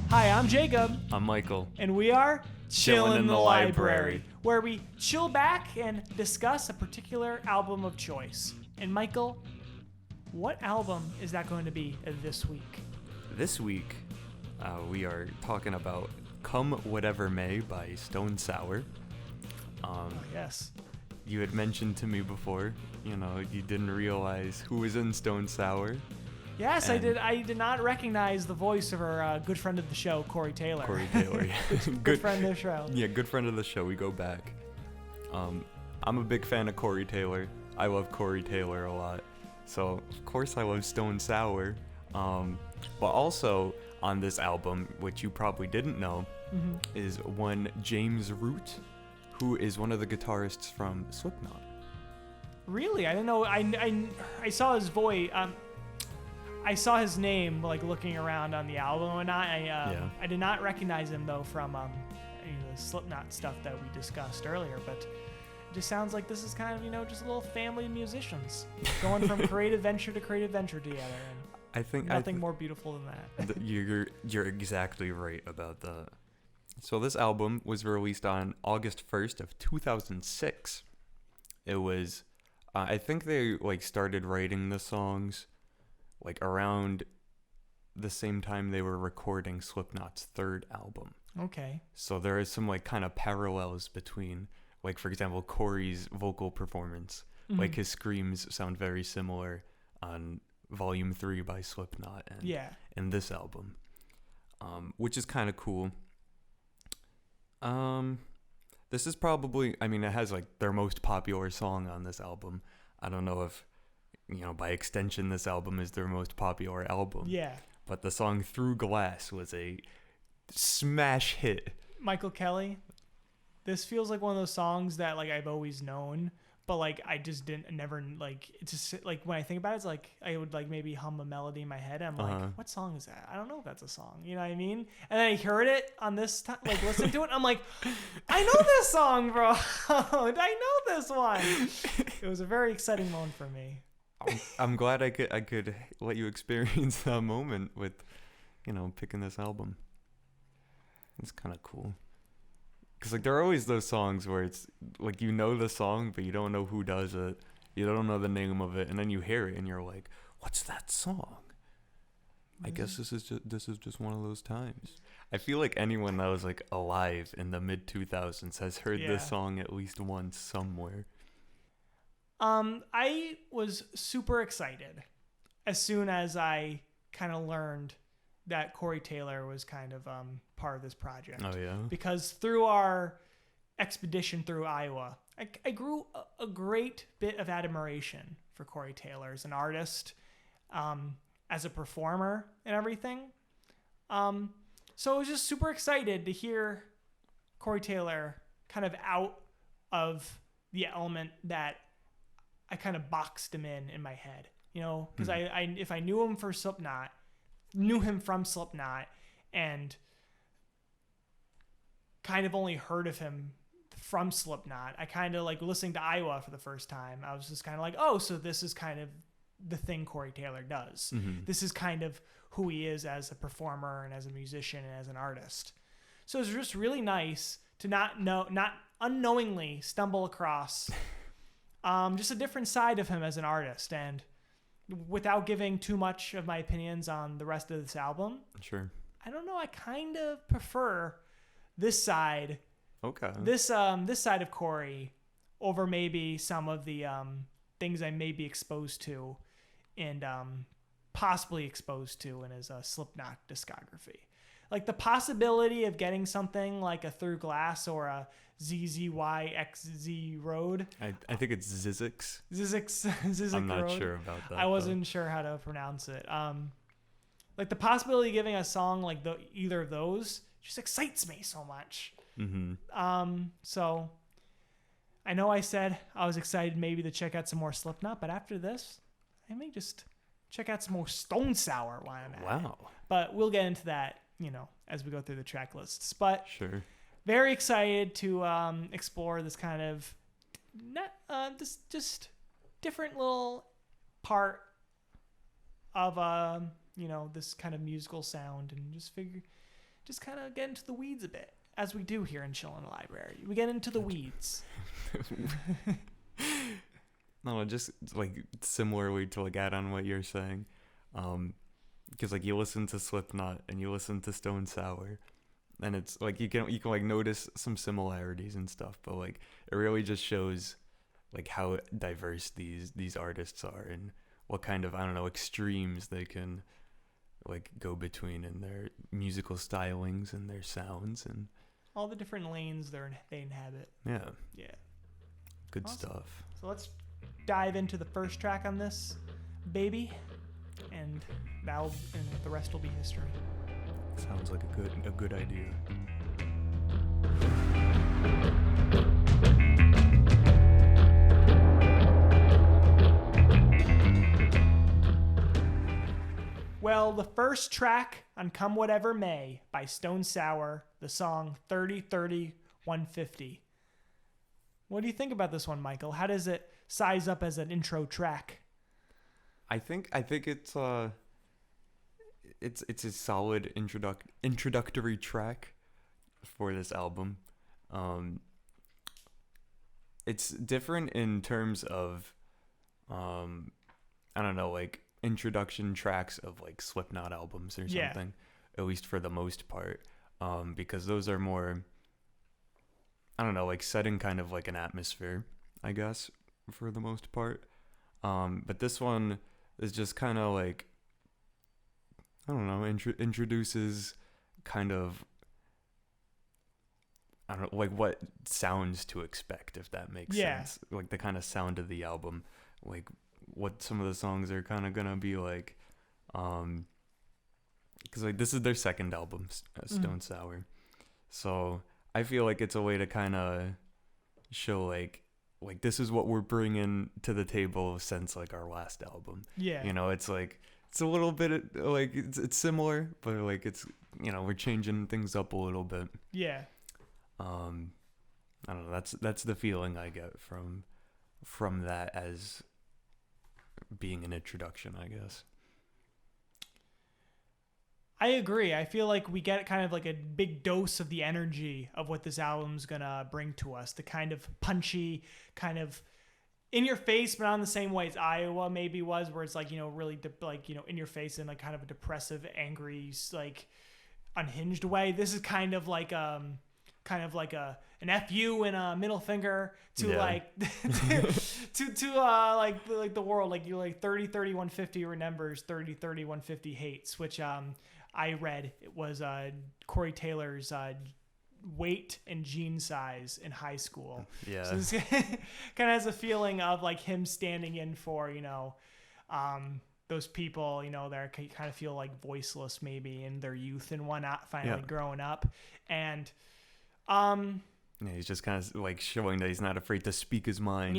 Hi, I'm Jacob, I'm Michael. and we are Chillin' in the Library, where we chill back and discuss a particular album of choice. And Michael, what album is that going to be this week? This week, we are talking about Come Whatever May by Stone Sour. Yes. You had mentioned to me before, you didn't realize who was in Stone Sour. Yes, I did. I did not recognize the voice of our good friend of the show, Corey Taylor. good friend of the show. Yeah, good friend of the show. We go back. I'm a big fan of Corey Taylor. I love Corey Taylor a lot. So, of course, I love Stone Sour. But also, on this album, which you probably didn't know, is one James Root, who is one of the guitarists from Slipknot. Really? I didn't know. I saw his voice. I saw his name looking around on the album and I did not recognize him though from the Slipknot stuff that we discussed earlier, but it just sounds like this is kind of just a little family of musicians going from creative venture to creative venture together, and I think nothing more beautiful than that. You're exactly right about that. So this album was released on August 1st of 2006. It was I think they started writing the songs around the same time they were recording Slipknot's third album. Okay. So there is some kind of parallels between, for example, Corey's vocal performance. Mm-hmm. His screams sound very similar on Volume 3 by Slipknot and in this album, which is kind of cool. This is probably, it has their most popular song on this album. I don't know if by extension, this album is their most popular album. Yeah. But the song Through Glass was a smash hit. Michael Kelly, this feels like one of those songs that I've always known, but I just never it's just when I think about it, it's I would maybe hum a melody in my head. I'm what song is that? I don't know if that's a song. You know what I mean? And then I heard it on this time, listen to it. I'm I know this song, bro. I know this one. It was a very exciting moment for me. I'm glad I could let you experience that moment with, picking this album. It's kind of cool. Because, there are always those songs where it's, the song, but you don't know who does it. You don't know the name of it. And then you hear it, and you're like, what's that song? I guess this is just one of those times. I feel like anyone that was, alive in the mid-2000s has heard this song at least once somewhere. I was super excited as soon as I kind of learned that Corey Taylor was kind of part of this project. Oh, yeah? Because through our expedition through Iowa, I grew a great bit of admiration for Corey Taylor as an artist, as a performer and everything. So I was just super excited to hear Corey Taylor kind of out of the element that I kind of boxed him in my head, because if I knew him from Slipknot, and kind of only heard of him from Slipknot, I kind of listening to Iowa for the first time. I was just kind of oh, so this is kind of the thing Corey Taylor does. Mm-hmm. This is kind of who he is as a performer and as a musician and as an artist. So it was just really nice to not unknowingly stumble across just a different side of him as an artist, and without giving too much of my opinions on the rest of this album. Sure. I don't know. I kind of prefer this side. Okay. This side of Corey over maybe some of the things I may be exposed to and possibly exposed to in his Slipknot discography. The possibility of getting something like a Through Glass or a ZZYXZ Road. I think it's Zizix. Zizix I'm not Road. sure about that. I wasn't sure how to pronounce it. The possibility of giving a song either of those just excites me so much. Mm-hmm. So I know I said I was excited maybe to check out some more Slipknot, but after this, I may just check out some more Stone Sour while I'm at it. Wow. But we'll get into that, as we go through the track lists. But sure. Very excited to explore this kind of this just different little part of this kind of musical sound, and just just kind of get into the weeds a bit, as we do here in Chill in the Library. We get into the weeds. No, just like similarly to like add on what you're saying, because like you listen to Slipknot and you listen to Stone Sour, and it's like you can like notice some similarities and stuff, but like it really just shows like how diverse these artists are and what kind of, I don't know, extremes they can like go between in their musical stylings and their sounds and all the different lanes they inhabit. Yeah. Good Awesome. stuff. So let's dive into the first track on this baby, and the rest will be history. Sounds like a good idea. Well, the first track on Come Whatever May by Stone Sour, the song 30-30-150. What do you think about this one, Michael? How does it size up as an intro track? I think it's a solid introductory track for this album. It's different in terms of I don't know, like introduction tracks of like Slipknot albums or something, at least for the most part, because those are more, I don't know, like setting kind of like an atmosphere, I guess, for the most part. But this one is just kind of like, I don't know, introduces kind of, I don't know, like what sounds to expect, if that makes sense. Like the kind of sound of the album, like what some of the songs are kind of gonna be like, because like this is their second album, Stone Sour, so I feel like it's a way to kind of show like this is what we're bringing to the table since like our last album. You know, it's like it's a little bit like it's similar, but like it's, you know, we're changing things up a little bit. I don't know, that's the feeling I get from that as being an introduction, I guess. I agree. I feel like we get kind of like a big dose of the energy of what this album's gonna bring to us. The kind of punchy, kind of in your face, but not in the same way as Iowa maybe was, where it's like, you know, really like, you know, in your face in like kind of a depressive, angry, like unhinged way. This is kind of like an FU and a middle finger to like to like the world. Like, you like 30-30-150 remembers, 30-30-150 hates, which I read it was Corey Taylor's weight and jean size in high school. So this kind of has a feeling of like him standing in for, you know, those people, you know, that kind of feel like voiceless maybe in their youth and whatnot, finally growing up. And he's just kind of like showing that he's not afraid to speak his mind.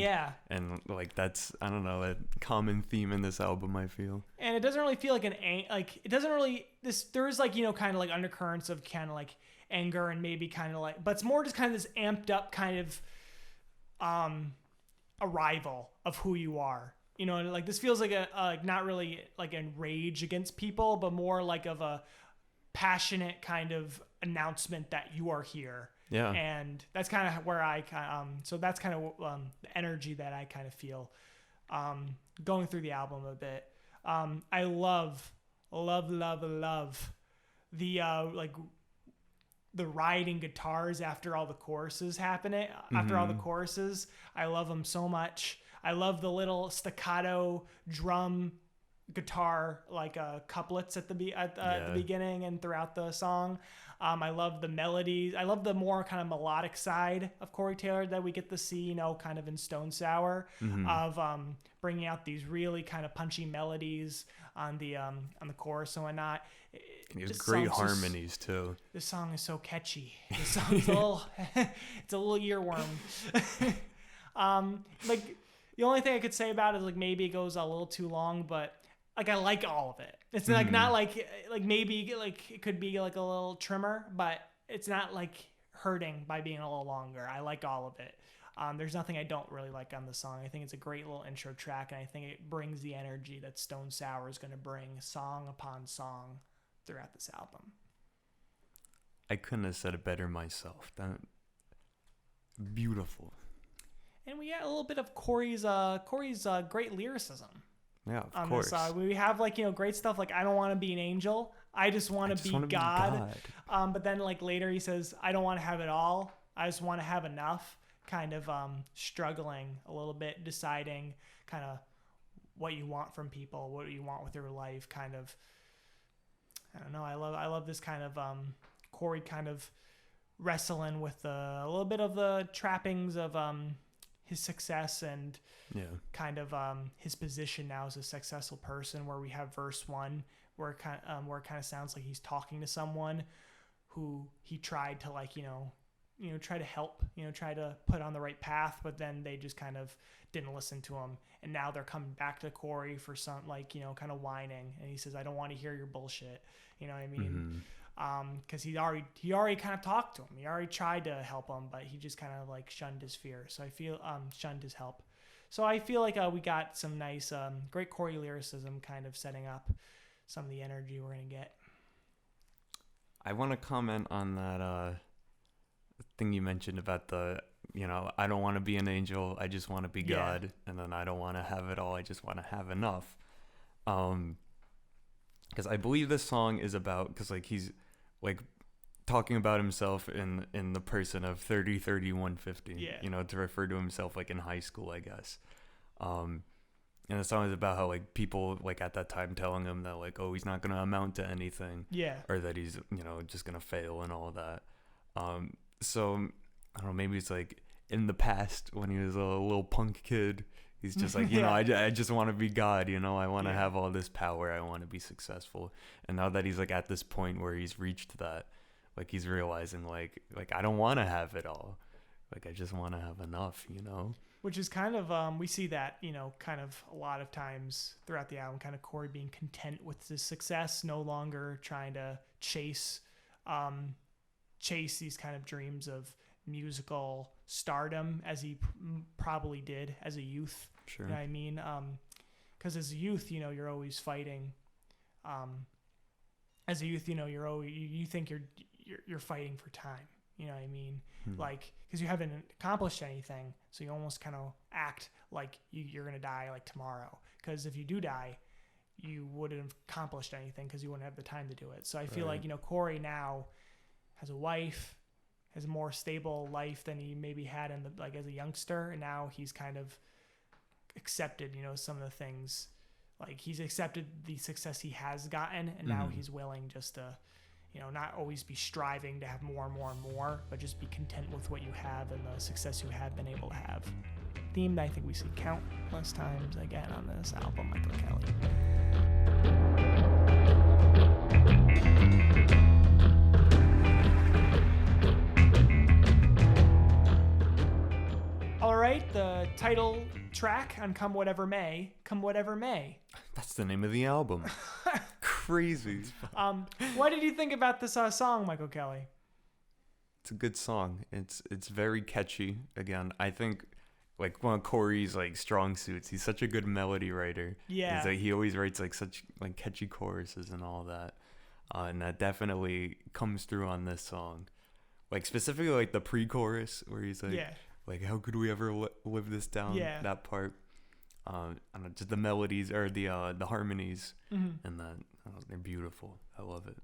And like that's, I don't know, a common theme in this album, I feel. And it doesn't really feel like there is like, you know, kind of like undercurrents of kind of like anger and maybe kind of like, but it's more just kind of this amped up kind of arrival of who you are. You know, like this feels like like not really like a rage against people, but more like of a passionate kind of announcement that you are here. And that's kind of where so that's kind of the energy that I kind of feel going through the album a bit. I love the like the riding guitars after all the choruses happening. After all the choruses, I love them so much. I love the little staccato drum guitar like couplets at the beginning and throughout the song. I love the melodies. I love the more kind of melodic side of Corey Taylor that we get to see, you know, kind of in Stone Sour, of bringing out these really kind of punchy melodies on the chorus and whatnot. There's great harmonies too. This song is so catchy. This song's it's a little earworm. Like the only thing I could say about it is like maybe it goes a little too long, but like I like all of it. It's like not like maybe like it could be like a little trimmer, but it's not like hurting by being a little longer. I like all of it. There's nothing I don't really like on the song. I think it's a great little intro track, and I think it brings the energy that Stone Sour is going to bring song upon song throughout this album. I couldn't have said it better myself. That beautiful. And we get a little bit of Corey's great lyricism. Yeah, of course. This, we have like, you know, great stuff like I don't want to be an angel. I just want to be God. But then like later he says, I don't want to have it all. I just want to have enough. Kind of struggling a little bit, deciding kind of what you want from people, what you want with your life. Kind of, I don't know. I love this kind of Corey kind of wrestling with a little bit of the trappings of his success and kind of his position now as a successful person, where we have verse 1 where it kind of sounds like he's talking to someone who he tried to like, you know, try to help, you know, try to put on the right path, but then they just kind of didn't listen to him. And now they're coming back to Corey for some, like, you know, kind of whining. And he says, I don't want to hear your bullshit. You know what I mean? Because he already kind of talked to him. He already tried to help him, but he just kind of like shunned his fear. So I feel shunned his help. So I feel like we got some nice, great Corey lyricism, kind of setting up some of the energy we're gonna get. I want to comment on that thing you mentioned about the, you know, I don't want to be an angel. I just want to be God, and then I don't want to have it all. I just want to have enough. Because I believe this song is about, because like he's like talking about himself in the person of 30, 31, 50, you know, to refer to himself like in high school, I guess. And the song is about how like people like at that time telling him that like, oh, he's not going to amount to anything, or that he's, you know, just going to fail and all that. So I don't know, maybe it's like in the past when he was a little punk kid, he's just like, you know, I just want to be God, you know, I want to have all this power, I want to be successful. And now that he's like at this point where he's reached that, like he's realizing like I don't want to have it all, like I just want to have enough, you know. Which is kind of we see that, you know, kind of a lot of times throughout the album, kind of Corey being content with his success, no longer trying to chase these kind of dreams of musical stardom as he probably did as a youth. Sure. You know what I mean? Because as a youth, you know, you're always fighting. As a youth, you know, you're always you think you're fighting for time. You know what I mean? Like, because you haven't accomplished anything, so you almost kind of act like you're gonna die like tomorrow. Because if you do die, you wouldn't have accomplished anything because you wouldn't have the time to do it. So I feel like, you know, Corey now has a wife, has a more stable life than he maybe had in the like as a youngster, and now he's kind of accepted, you know, some of the things, like he's accepted the success he has gotten, and now he's willing just to, you know, not always be striving to have more and more and more, but just be content with what you have and the success you have been able to have. Theme that I think we see countless times again on this album, Michael Kelly. All right, the title track on Come Whatever May, Come Whatever May. That's the name of the album. Crazy. What did you think about this song, Michael Kelly? It's a good song. It's very catchy. Again, I think like one of Corey's like strong suits. He's such a good melody writer. Yeah. Like, he always writes like such like catchy choruses and all that. And that definitely comes through on this song. Like specifically like the pre-chorus where he's like, like how could we ever live this down? That part. I don't know, just the melodies or the harmonies, and that they're beautiful. I love it.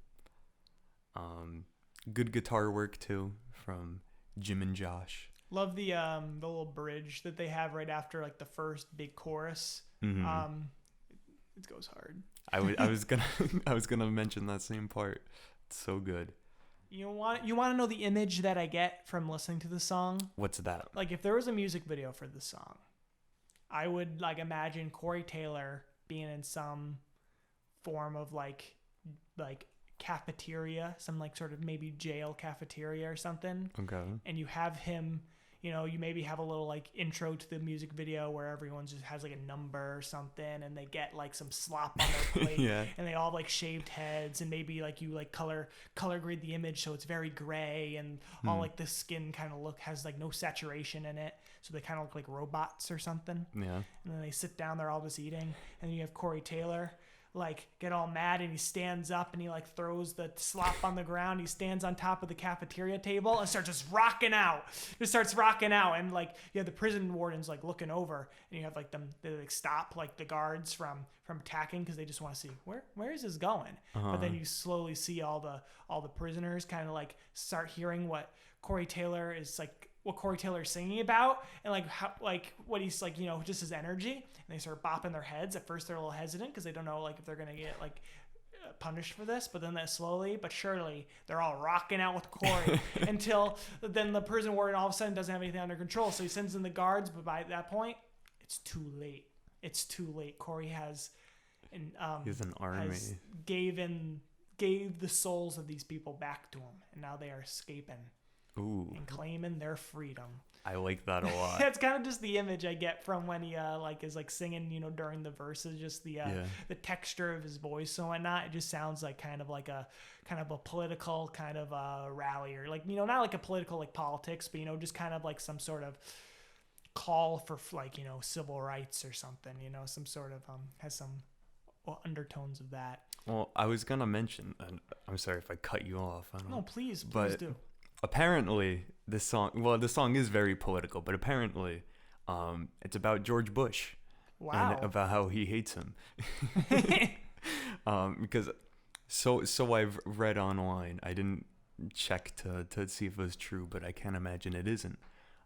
Good guitar work too from Jim and Josh. Love the little bridge that they have right after like the first big chorus. It goes hard. I was gonna mention that same part. It's so good. You want to know the image that I get from listening to the song? What's that? Like if there was a music video for this song, I would like imagine Corey Taylor being in some form of like cafeteria, some like sort of maybe jail cafeteria or something. Okay. And you have him, you know, you maybe have a little like intro to the music video where everyone just has like a number or something, and they get like some slop on their plate, and they all have like shaved heads, and maybe like you like color grade the image so it's very gray, and all like the skin kind of has like no saturation in it, so they kind of look like robots or something. Yeah. And then they sit down, they're all just eating, and then you have Corey Taylor like get all mad, and he stands up and he like throws the slop on the ground. He stands on top of the cafeteria table and starts just rocking out. And like you have the prison wardens like looking over, and you have like them, they like stop like the guards from attacking because they just want to see where is this going. But then you slowly see all the prisoners kind of like start hearing what Corey Taylor is singing about, and like how, like what he's like, you know, just his energy, and they start bopping their heads. At first they're a little hesitant because they don't know like if they're gonna get like punished for this, but then that slowly but surely they're all rocking out with Corey until then the prison warden all of a sudden doesn't have anything under control, so he sends in the guards, but by that point it's too late. Corey has he's an army. Gave the souls of these people back to him, and now they are escaping. Ooh. And claiming their freedom. I like that a lot. That's kind of just the image I get from when he like is like singing, you know, during the verses. Just the texture of his voice and whatnot. It just sounds like kind of a political kind of rally, or like, you know, not like a political like politics, but you know, just kind of like some sort of call for like, you know, civil rights or something. You know, some sort of has some undertones of that. Well, I was gonna mention, and I'm sorry if I cut you off. I don't know. No, please do. Apparently, this song is very political, but apparently, it's about George Bush. Wow. And about how he hates him. Because so I've read online. I didn't check to see if it was true, but I can't imagine it isn't.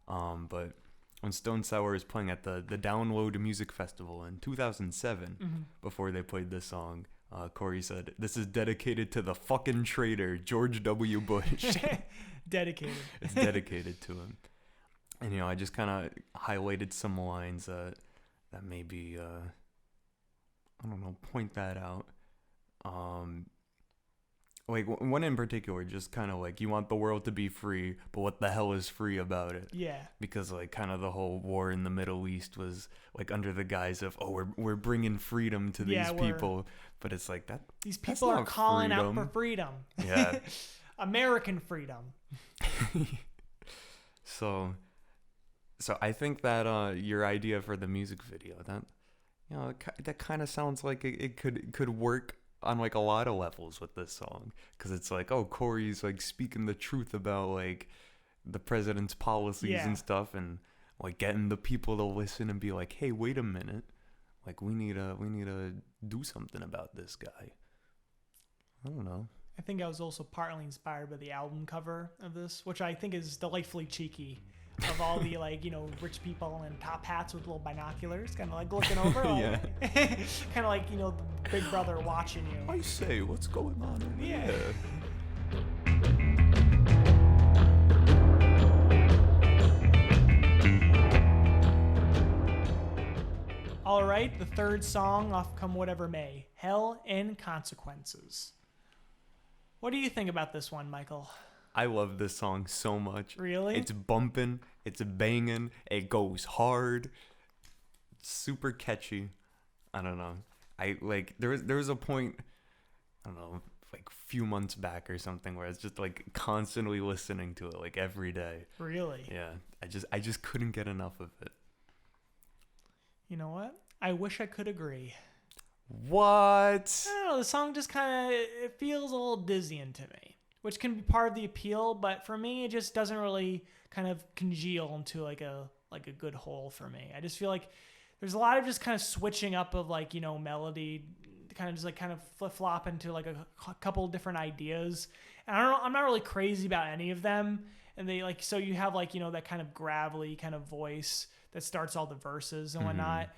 But when Stone Sour was playing at the Download Music Festival in 2007, before they played this song, Corey said, "This is dedicated to the fucking traitor, George W. Bush." Dedicated. It's dedicated to him. And, you know, I just kind of highlighted some lines that maybe, I don't know, point that out. Like, one in particular, just kind of like, you want the world to be free, but what the hell is free about it? Yeah. Because, like, kind of the whole war in the Middle East was, like, under the guise of, oh, we're bringing freedom to these people. But it's like, that. These people are calling out for freedom. Yeah. American freedom. So I think that your idea for the music video, that, you know, that kind of sounds like it could work on like a lot of levels with this song, because it's like, oh, Corey's like speaking the truth about like the president's policies and stuff, and like getting the people to listen and be like, hey, wait a minute, like we need to do something about this guy. I don't know. I think I was also partly inspired by the album cover of this, which I think is delightfully cheeky, of all the like, you know, rich people in top hats with little binoculars, kind of like looking over, like, kind of like, you know, the Big Brother watching you. I say, what's going on over here? All right, the third song off Come Whatever May, Hell and Consequences. What do you think about this one, Michael? I love this song so much. Really? It's bumping, it's banging, it goes hard, it's super catchy. I don't know. I like there was a point, I don't know, like a few months back or something, where I was just like constantly listening to it like every day. Really? Yeah. I just couldn't get enough of it. You know what? I wish I could agree. What? I don't know, the song just kind of, it feels a little dizzying to me, which can be part of the appeal, but for me, it just doesn't really kind of congeal into like a good whole for me. I just feel like there's a lot of just kind of switching up of like, you know, melody, kind of just like kind of flip-flop into like a couple of different ideas. And I'm not really crazy about any of them. And they like, so you have like, you know, that kind of gravelly kind of voice that starts all the verses and whatnot.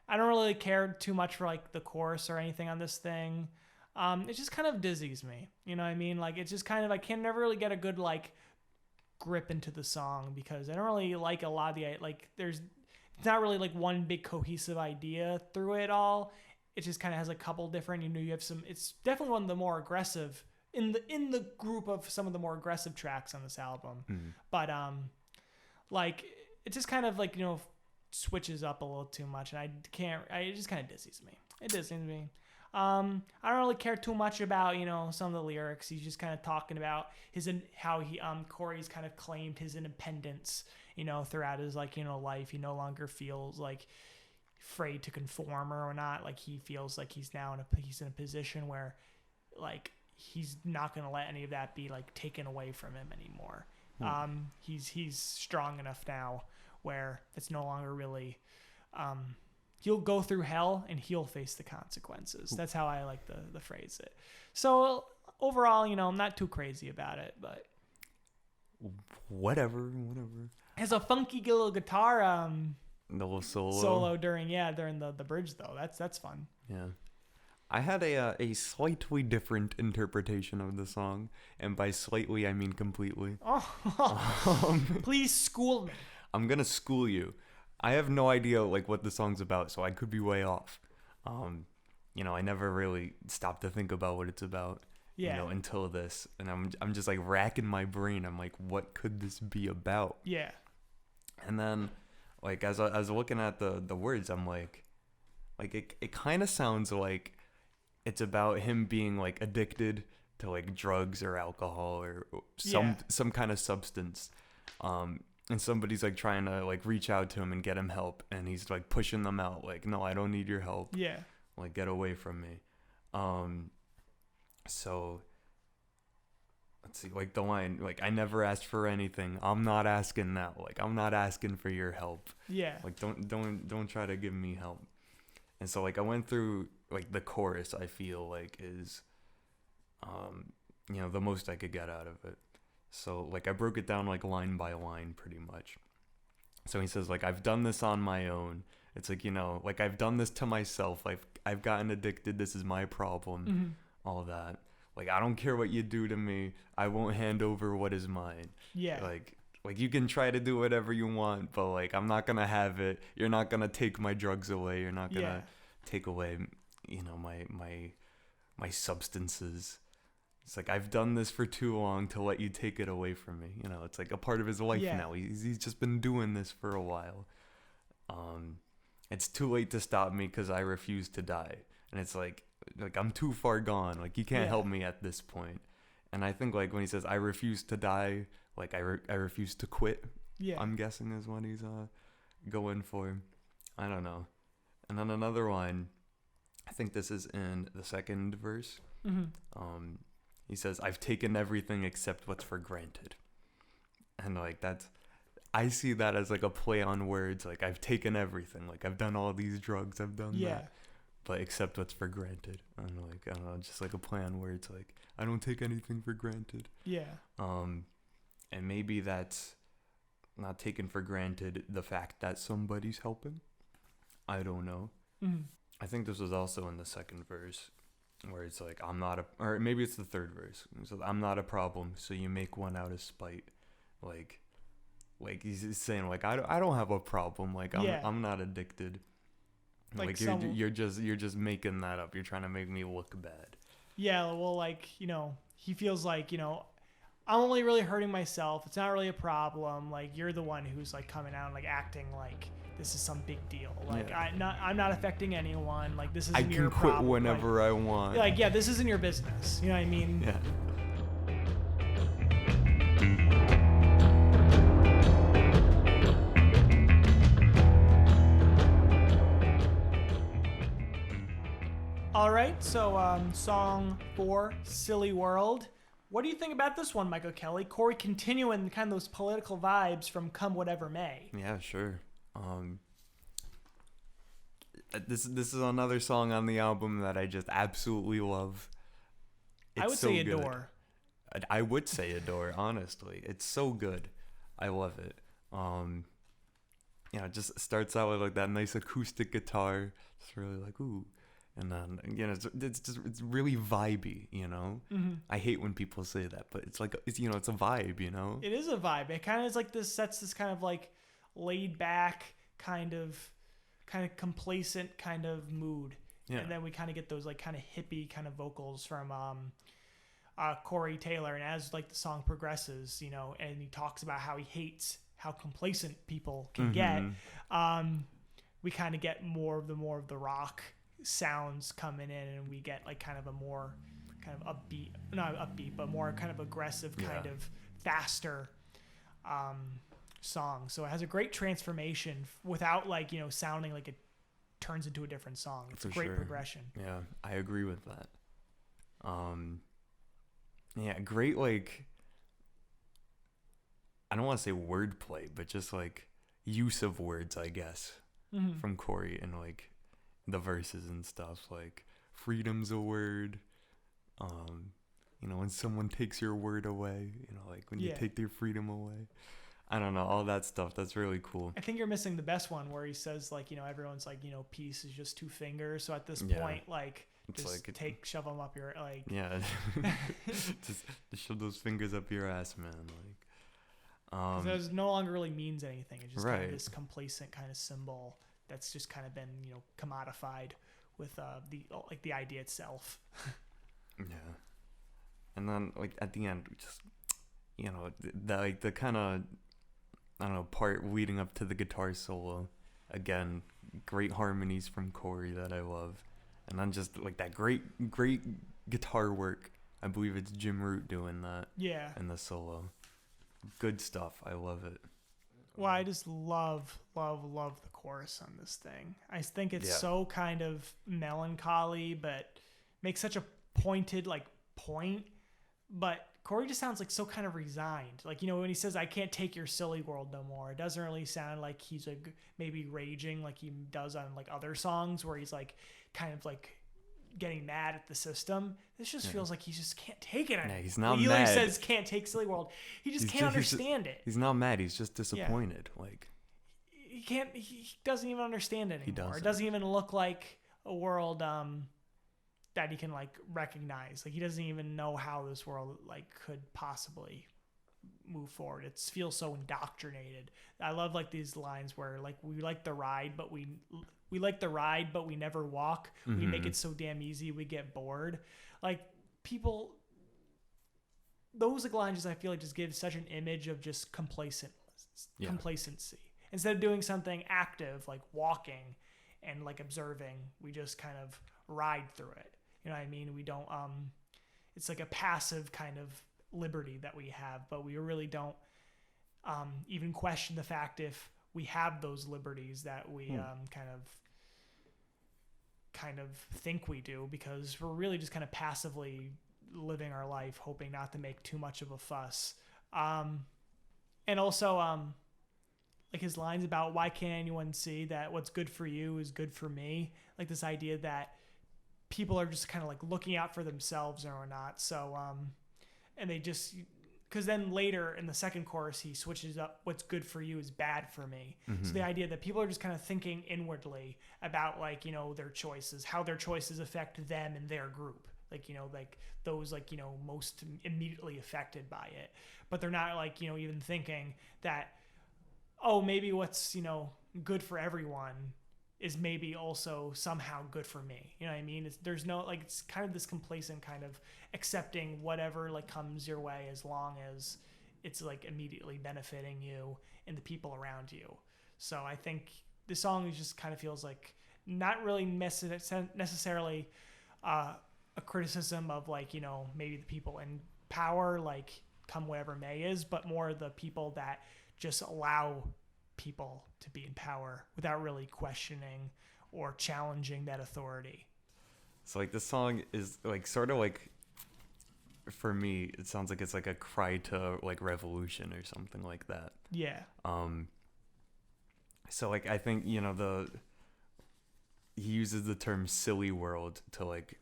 I don't really care too much for like the chorus or anything on this thing. It just kind of dizzies me. You know what I mean? Like, it's just kind of, I can never really get a good like grip into the song, because I don't really like a lot of the, like, it's not really like one big cohesive idea through it all. It just kind of has a couple different, you know, you have some, it's definitely one of the more aggressive in the group of some of the more aggressive tracks on this album. But like, it just kind of like, you know, switches up a little too much, and it just kind of dizzies me. It dizzies me. I don't really care too much about, you know, some of the lyrics. He's just kind of talking about how Corey's kind of claimed his independence, you know, throughout his like, you know, life. He no longer feels like afraid to conform or not. Like he feels like he's in a position where like he's not going to let any of that be like taken away from him anymore. He's strong enough now where it's no longer really, he'll go through hell and he'll face the consequences. That's how I like the phrase it. So overall, I'm not too crazy about it, but whatever. Has a funky little guitar, little solo during the bridge though. That's fun. Yeah. I had a slightly different interpretation of the song, and by slightly I mean completely. Please school me. I'm gonna school you. I have no idea like what the song's about, so I could be way off. I never really stopped to think about what it's about. Yeah. Until this, and I'm just like racking my brain. I'm like, what could this be about? Yeah. And then, like as I was looking at the words, I'm like it kind of sounds like it's about him being like addicted to like drugs or alcohol or some kind of substance. And somebody's like trying to like reach out to him and get him help, and he's like pushing them out like, no, I don't need your help. Yeah. Like, get away from me. So let's see, like the line, like, I never asked for anything. I'm not asking now. Like, I'm not asking for your help. Yeah. Like, don't try to give me help. And so like I went through like the chorus, I feel like is the most I could get out of it. So like I broke it down like line by line pretty much. So he says like, I've done this on my own. It's like, like I've done this to myself. I've gotten addicted. This is my problem. Mm-hmm. All that. Like, I don't care what you do to me. I won't hand over what is mine. Yeah. Like you can try to do whatever you want, but like I'm not gonna have it. You're not gonna take my drugs away. You're not gonna take away, my substances. It's like, I've done this for too long to let you take it away from me. It's like a part of his life now. He's just been doing this for a while. It's too late to stop me because I refuse to die. And it's like I'm too far gone. Like, you can't help me at this point. And I think like when he says I refuse to die, like I refuse to quit. Yeah. I'm guessing is what he's going for. I don't know. And then another line, I think this is in the second verse. Mm-hmm. He says, I've taken everything except what's for granted. And like I see that as like a play on words. Like, I've taken everything. Like, I've done all these drugs. I've done that. But except what's for granted. And like, I don't know, just like a play on words. Like, I don't take anything for granted. Yeah. And maybe that's not taken for granted the fact that somebody's helping. I don't know. Mm-hmm. I think this was also in the second verse where it's like, or maybe it's the third verse. So I'm not a problem, so you make one out of spite. Like he's saying like, I don't have a problem. Like, I'm not addicted. Like you're just making that up. You're trying to make me look bad. Yeah. Well, like, he feels like, I'm only really hurting myself. It's not really a problem. Like, you're the one who's like coming out and like acting like this is some big deal. Like, I'm not affecting anyone. Like, this isn't your problem. I can quit whenever I want. Like, yeah, this isn't your business. You know what I mean? Yeah. All right, so song 4, Silly World. What do you think about this one, Michael Kelly? Corey continuing kind of those political vibes from Come Whatever May. Yeah, sure. This is another song on the album that I just absolutely love. I would say adore. I would say adore, honestly. It's so good. I love it. It just starts out with like that nice acoustic guitar. It's really like, ooh. And then, it's really vibey, Mm-hmm. I hate when people say that, but it's like, it's a vibe, It is a vibe. It kind of is like sets this kind of like laid back, kind of complacent kind of mood. Yeah. And then we kind of get those like kind of hippie kind of vocals from Corey Taylor. And as like the song progresses, and he talks about how he hates how complacent people can mm-hmm. get, we kind of get more of the rock sounds coming in, and we get like kind of a more kind of not upbeat, but more kind of aggressive, kind of faster song. So it has a great transformation without like, sounding like turns into a different song. It's a For great sure. progression. Yeah, I agree with that. Yeah, great, like, I don't want to say wordplay, but just like use of words, I guess, from Corey and like the verses and stuff. Like, freedom's a word. You know, when someone takes your word away, you know, like when you take their freedom away. I don't know, all that stuff. That's really cool. I think you're missing the best one where he says, like, you know, everyone's like, you know, peace is just 2 fingers. So at this point, like, it's just like shove them up your, like. Yeah. just shove those fingers up your ass, man. Like, there's no longer really means anything. It's just kind right. of this complacent kind of symbol that's just kind of been, you know, commodified with the idea itself. Yeah. And then, like, at the end, just, you know, the kind of, I don't know, part leading up to the guitar solo. Again, great harmonies from Corey that I love. And then just, like, that great guitar work. I believe it's Jim Root doing that. Yeah. In the solo. Good stuff. I love it. Well, I just love the chorus on this thing. I think it's so kind of melancholy, but makes such a pointed, like, point. But Corey just sounds like so kind of resigned. Like, you know, when he says, I can't take your silly world no more, it doesn't really sound like he's like maybe raging like he does on like other songs where he's like kind of like getting mad at the system. This just feels like he just can't take it anymore. Yeah, he's not he mad. He says can't take silly world. He just can't understand it. He's not mad. He's just disappointed. Like, he doesn't even understand it anymore. He doesn't. It doesn't even look like a world that he can like recognize. Like, he doesn't even know how this world like could possibly move forward. It feels so indoctrinated. I love like these lines where like we like the ride, but we like the ride, but we never walk. We make it so damn easy, we get bored. Like, people, those lines I feel like just give such an image of just complacency. Instead of doing something active like walking and like observing, we just kind of ride through it. You know what I mean? We don't, it's like a passive kind of liberty that we have, but we really don't even question the fact if we have those liberties that we kind of think we do, because we're really just kind of passively living our life, hoping not to make too much of a fuss. And also, like his lines about why can't anyone see that what's good for you is good for me? Like this idea that people are just kind of like looking out for themselves or not. So, and they just, because then later in the second chorus, he switches up what's good for you is bad for me. So the idea that people are just kind of thinking inwardly about like, you know, their choices, how their choices affect them and their group. Like, you know, like those like, you know, most immediately affected by it. But they're not like, you know, even thinking that, oh, maybe what's, you know, good for everyone is maybe also somehow good for me. You know what I mean? There's no, like, it's kind of this complacent kind of accepting whatever like comes your way as long as it's like immediately benefiting you and the people around you. So I think the song just kind of feels like not really necessarily a criticism of like, you know, maybe the people in power, like come whatever may is, but more the people that just allow people to be in power without really questioning or challenging that authority. So like the song is like sort of like, for me, it sounds like it's like a cry to like revolution or something like that. Yeah. So like I think, you know, he uses the term silly world to like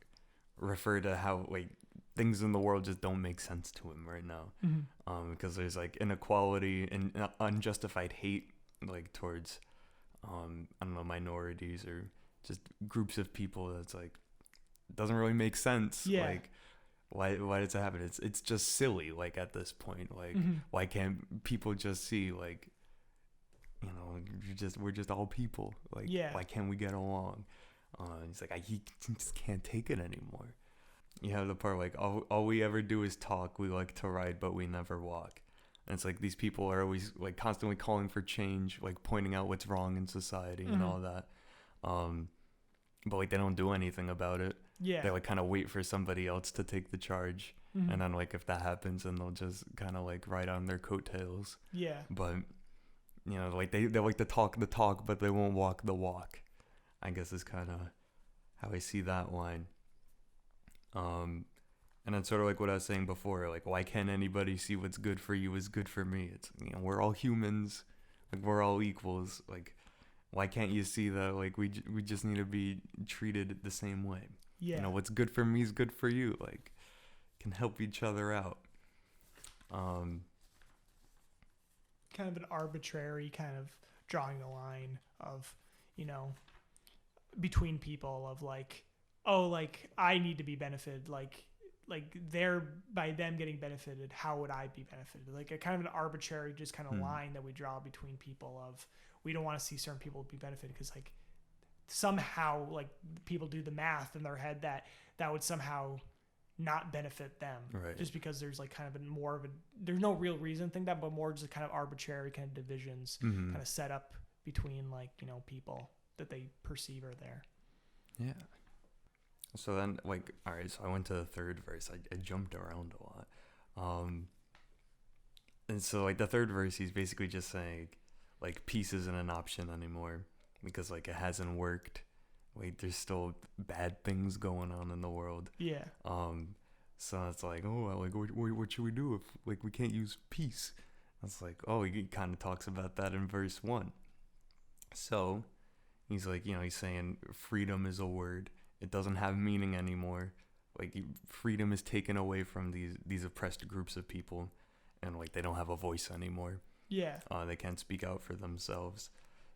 refer to how like things in the world just don't make sense to him right now. Because there's like inequality and unjustified hate like towards I don't know, minorities or just groups of people that's like doesn't really make sense. Like why does it happen? It's just silly, like at this point. Like why can't people just see like, you know, we're just all people. Like why can't we get along? He's like, he just can't take it anymore. You have the part like all we ever do is talk. We like to ride, but we never walk. And it's like these people are always like constantly calling for change, like pointing out what's wrong in society and all that. But like they don't do anything about it. They like kind of wait for somebody else to take the charge. And then like if that happens, then they'll just kind of like ride on their coattails. But you know, like they like to talk the talk, but they won't walk the walk. I guess is kind of how I see that line. And it's sort of like what I was saying before, like, why can't anybody see what's good for you is good for me? It's, you know, we're all humans, like, we're all equals. Like, why can't you see that? Like, we just need to be treated the same way. Yeah. You know, what's good for me is good for you. Like, can help each other out. Kind of an arbitrary kind of drawing a line of, you know, between people of like, oh, like, I need to be benefited, like they're, by them getting benefited, how would I be benefited? Like a kind of an arbitrary just kind of line that we draw between people of, we don't want to see certain people be benefited because like somehow like people do the math in their head that would somehow not benefit them, right? Just because there's like kind of more of a, there's no real reason to think that, but more just kind of arbitrary kind of divisions kind of set up between like, you know, people that they perceive are there. Yeah. So then, like, all right, so I went to the third verse. I jumped around a lot. And so, like, the third verse, he's basically just saying, like, peace isn't an option anymore because, like, it hasn't worked. Like, there's still bad things going on in the world. Yeah. So it's like, oh, like, what should we do if, like, we can't use peace? It's like, oh, he kind of talks about that in verse 1. So he's like, you know, he's saying freedom is a word. It doesn't have meaning anymore. Like, freedom is taken away from these oppressed groups of people, and like they don't have a voice anymore. Yeah. They can't speak out for themselves.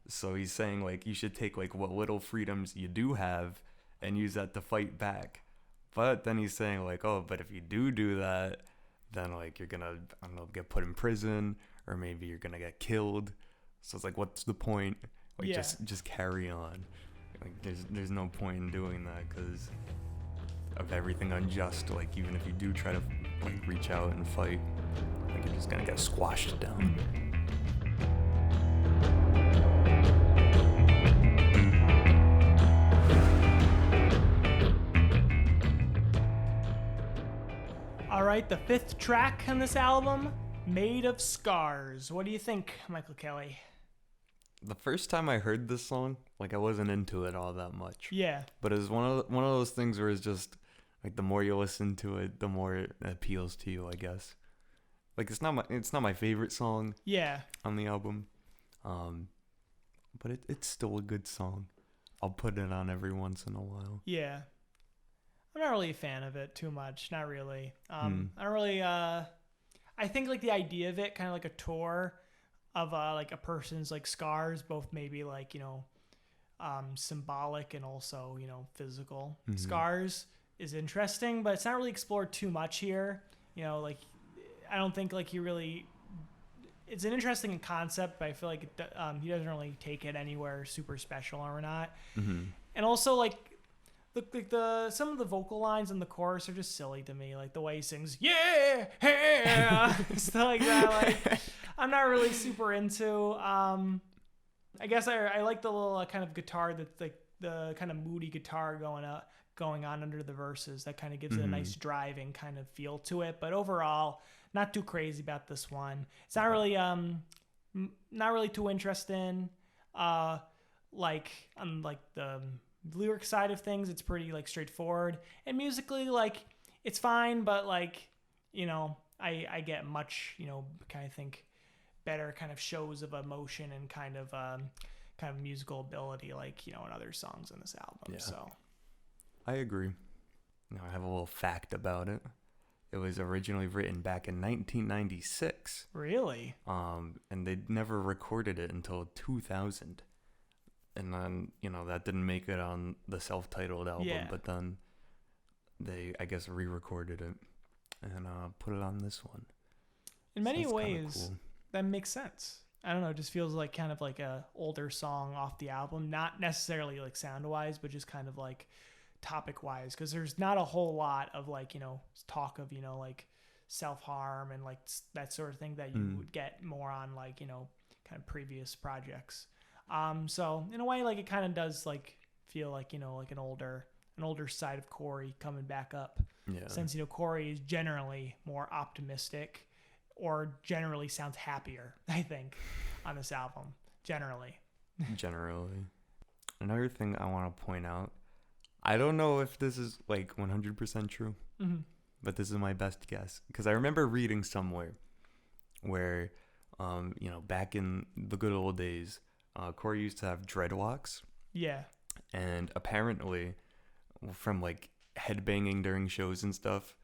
So he's saying like you should take like what little freedoms you do have and use that to fight back. But then he's saying like, oh, but if you do that, then like you're gonna, I don't know, get put in prison, or maybe you're gonna get killed. So it's like, what's the point? Like, just carry on. Like, there's no point in doing that because of everything unjust. Like, even if you do try to like reach out and fight, like you're just gonna get squashed down. All right, the fifth track on this album, Made of Scars. What do you think, Michael Kelly? The first time I heard this song, like I wasn't into it all that much. Yeah. But it was one of those things where it's just like the more you listen to it, the more it appeals to you, I guess. Like it's not my favorite song. Yeah. On the album, but it's still a good song. I'll put it on every once in a while. Yeah. I'm not really a fan of it too much. Not really. I don't really. I think like the idea of it, kind of like a tour of like a person's like scars, both maybe like, you know, symbolic and also, you know, physical scars, is interesting, but it's not really explored too much here. You know, like I don't think like he really. It's an interesting concept, but I feel like he doesn't really take it anywhere super special or not. And also like the some of the vocal lines in the chorus are just silly to me. Like the way he sings, yeah, stuff like that. Like I'm not really super into. I guess I like the little kind of guitar that's like the kind of moody guitar going on under the verses. That kind of gives it a nice driving kind of feel to it. But overall, not too crazy about this one. It's not really too interesting. Like on like the lyric side of things, it's pretty like straightforward, and musically like it's fine, but like, you know, I get much, you know, kind of think better kind of shows of emotion and kind of musical ability, like, you know, in other songs in this album. Yeah. So I agree. Now I have a little fact about it. It was originally written back in 1996. Really? And they never recorded it until 2000. And then, you know, that didn't make it on the self-titled album, but then they, I guess, re-recorded it and put it on this one. In many ways, that makes sense. I don't know, it just feels like kind of like a older song off the album, not necessarily like sound-wise, but just kind of like topic-wise, because there's not a whole lot of like, you know, talk of, you know, like self-harm and like that sort of thing that you would get more on like, you know, kind of previous projects. So in a way, like it kind of does like feel like, you know, like an older side of Corey coming back up. Yeah. Since, you know, Corey is generally more optimistic or generally sounds happier, I think, on this album. Generally. another thing I want to point out, I don't know if this is like 100% true, but this is my best guess. Because I remember reading somewhere where, back in the good old days, Corey used to have dreadlocks. Yeah. And apparently, from like headbanging during shows and stuff,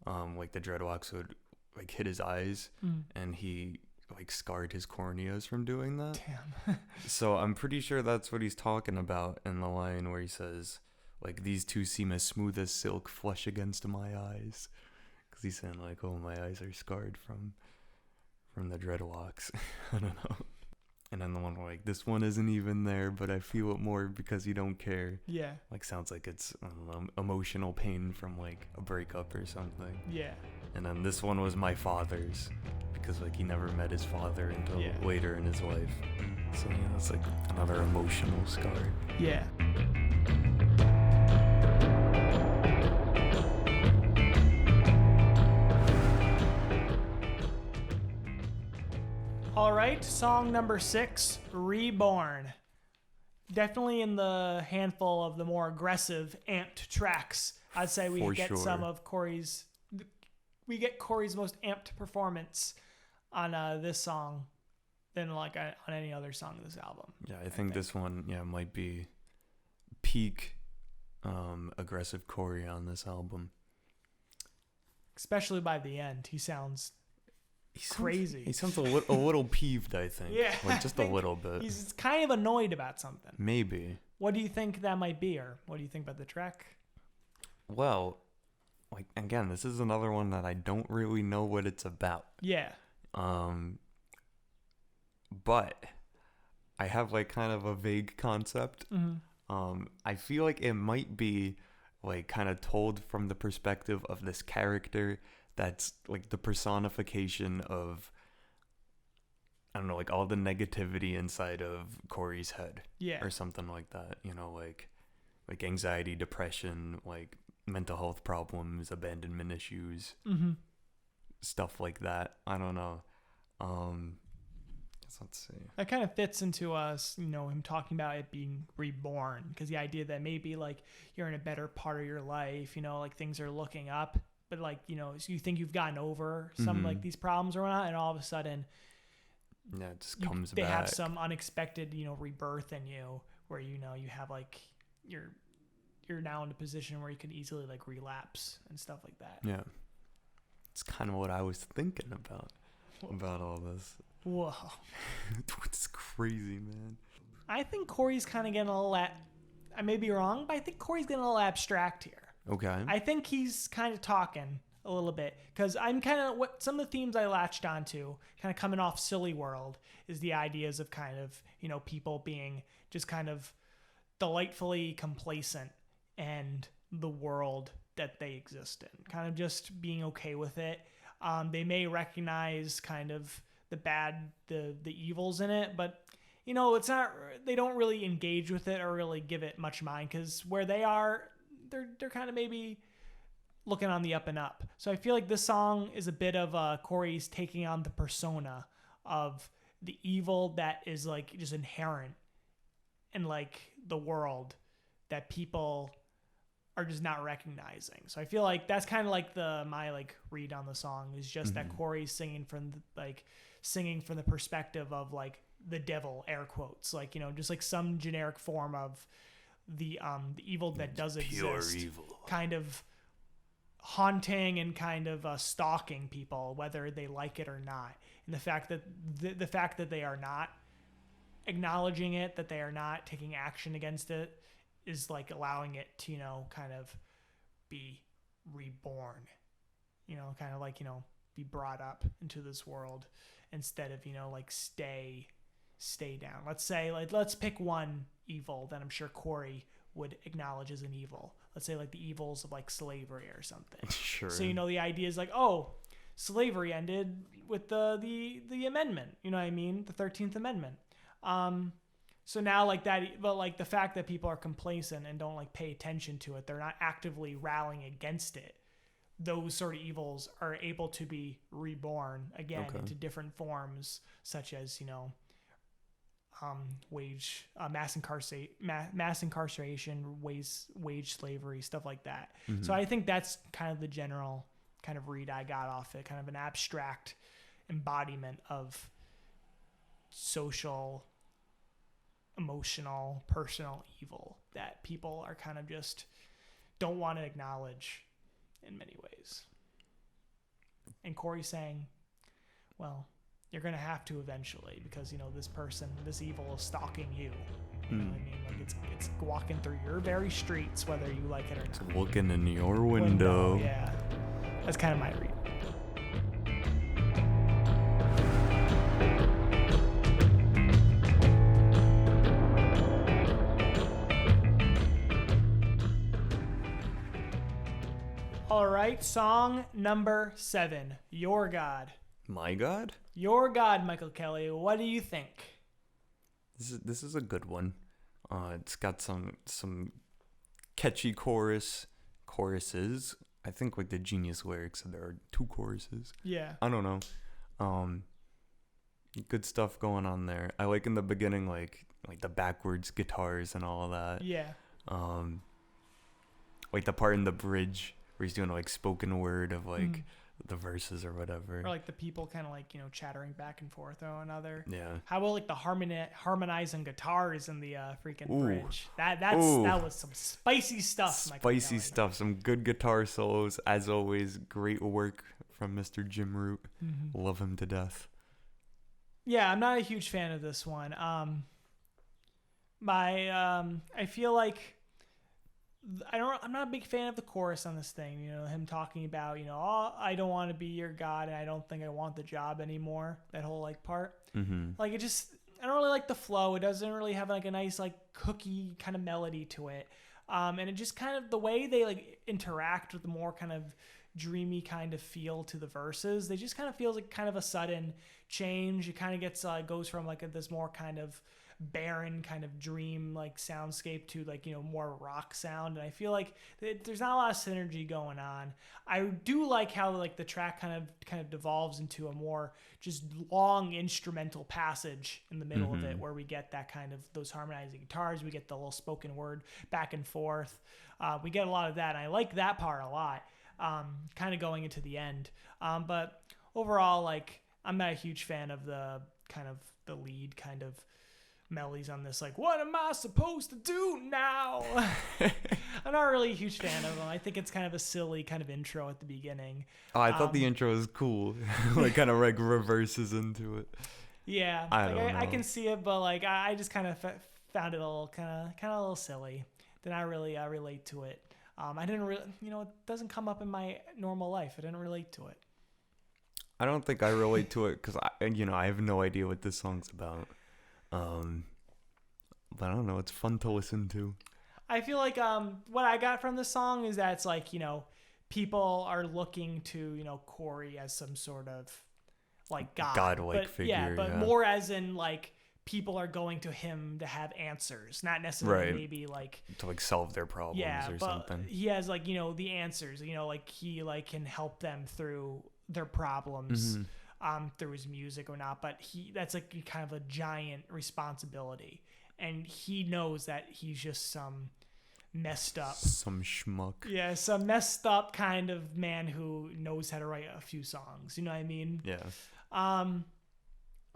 like the dreadlocks would like hit his eyes, and he like scarred his corneas from doing that. Damn. So I'm pretty sure that's what he's talking about in the line where he says, like, these two seem as smooth as silk, flush against my eyes. Because he's saying like, oh, my eyes are scarred from the dreadlocks. I don't know. And then the one where like, this one isn't even there, but I feel it more because you don't care. Yeah. Like, sounds like it's, I don't know, emotional pain from like a breakup or something. Yeah. And then this one was my father's, because like he never met his father until later in his life. So it's like another emotional scar. Yeah. All right, song number 6, Reborn. Definitely in the handful of the more aggressive, amped tracks. I'd say we get some of Corey's. We get Corey's most amped performance on this song than like on any other song of this album. Yeah, I think this one, might be peak aggressive Corey on this album. Especially by the end, he sounds crazy. He sounds a little peeved, I think. Yeah, like just a little bit. He's kind of annoyed about something. Maybe. What do you think that might be, or what do you think about the track? Well, like again, this is another one that I don't really know what it's about. Yeah. But I have like kind of a vague concept. I feel like it might be like kind of told from the perspective of this character that's like the personification of, I don't know, like all the negativity inside of Corey's head. Yeah. Or something like that, like anxiety, depression, like mental health problems, abandonment issues, stuff like that. I don't know. Let's see. That kind of fits into us, him talking about it being reborn, because the idea that maybe like you're in a better part of your life, like things are looking up, but like, so you think you've gotten over some like these problems or whatnot, and all of a sudden, it just comes back. They have some unexpected, rebirth in you where, you have like you're now in a position where you can easily like relapse and stuff like that. Yeah. It's kind of what I was thinking about all this. Whoa. It's crazy, man. I think Corey's kind of getting a little, I may be wrong, but I think Corey's getting a little abstract here. Okay. I think he's kind of talking a little bit, because I'm kind of, what some of the themes I latched onto, kind of coming off Silly World, is the ideas of kind of, people being just kind of delightfully complacent and the world that they exist in, kind of just being okay with it. They may recognize kind of the evils in it, but it's not, they don't really engage with it or really give it much mind, because where they are, they're kind of maybe looking on the up and up. So I feel like this song is a bit of Corey's taking on the persona of the evil that is like just inherent in like the world that people are just not recognizing. So I feel like that's kind of like my like read on the song is just that Corey's singing from the perspective of like the devil, air quotes, like, just like some generic form of the evil that does pure exist, evil, kind of haunting and kind of stalking people, whether they like it or not. And the fact that they are not acknowledging it, that they are not taking action against it, is like allowing it to, kind of be reborn, kind of like, be brought up into this world instead of, like stay down. Let's say, like, let's pick one evil that I'm sure Corey would acknowledge as an evil. Let's say like the evils of like slavery or something. Sure. So, the idea is like, oh, slavery ended with the amendment, you know what I mean? The 13th Amendment. So now like that, but like the fact that people are complacent and don't like pay attention to it, they're not actively rallying against it. Those sort of evils are able to be reborn again into different forms, such as, mass incarceration, wage slavery, stuff like that. So I think that's kind of the general kind of read I got off it, kind of an abstract embodiment of social, emotional, personal evil that people are kind of just don't want to acknowledge in many ways. And Corey's saying, well, you're going to have to eventually because, this evil is stalking you. You know what I mean? Like it's walking through your very streets, whether you like it or not. It's looking in your window. Yeah. That's kind of my read. All right, song number 7, Your God. My God? Your God, Michael Kelly. What do you think? This is a good one. It's got some catchy choruses. I think like the Genius lyrics, there are 2 choruses. Yeah. I don't know. Good stuff going on there. I like in the beginning like the backwards guitars and all of that. Yeah. Like the part in the bridge where he's doing like spoken word of like the verses or whatever. Or like the people kind of like, chattering back and forth or another. Yeah. How about like the harmonizing guitars in the freaking bridge? That was some spicy stuff. Spicy stuff. Some good guitar solos. As always, great work from Mr. Jim Root. Love him to death. Yeah, I'm not a huge fan of this one. I feel like I'm not a big fan of the chorus on this thing. Him talking about, oh, I don't want to be your God and I don't think I want the job anymore. That whole like part. Like it just, I don't really like the flow. It doesn't really have like a nice like cookie kind of melody to it. And it just kind of the way they like interact with the more kind of dreamy kind of feel to the verses. They just kind of feels like kind of a sudden change. It kind of gets goes from like this more kind of barren kind of dream like soundscape to like more rock sound, and I feel like there's not a lot of synergy going on. I do like how like the track kind of devolves into a more just long instrumental passage in the middle of it, where we get that kind of those harmonizing guitars, we get the little spoken word back and forth, we get a lot of that, and I like that part a lot, kind of going into the end, but overall, like, I'm not a huge fan of the kind of the lead kind of melodies on this, like, what am I supposed to do now? I'm not really a huge fan of them. I think it's kind of a silly kind of intro at the beginning. Oh, I thought the intro was cool. Like kind of like reverses into it. Yeah, I can see it, but like I just kind of found it a little kind of a little silly. Did not really relate to it. I didn't really, it doesn't come up in my normal life. I didn't relate to it. I don't think I relate to it because I have no idea what this song's about. But I don't know, it's fun to listen to. I feel like what I got from this song is that it's like, people are looking to, Corey as some sort of like godlike figure. Yeah, but more as in like people are going to him to have answers, not necessarily maybe like to like solve their problems or something. He has like, the answers, like he like can help them through their problems. Through his music or not, but that's like kind of a giant responsibility, and he knows that he's just some schmuck. Yeah, some messed up kind of man who knows how to write a few songs. You know what I mean? Yeah.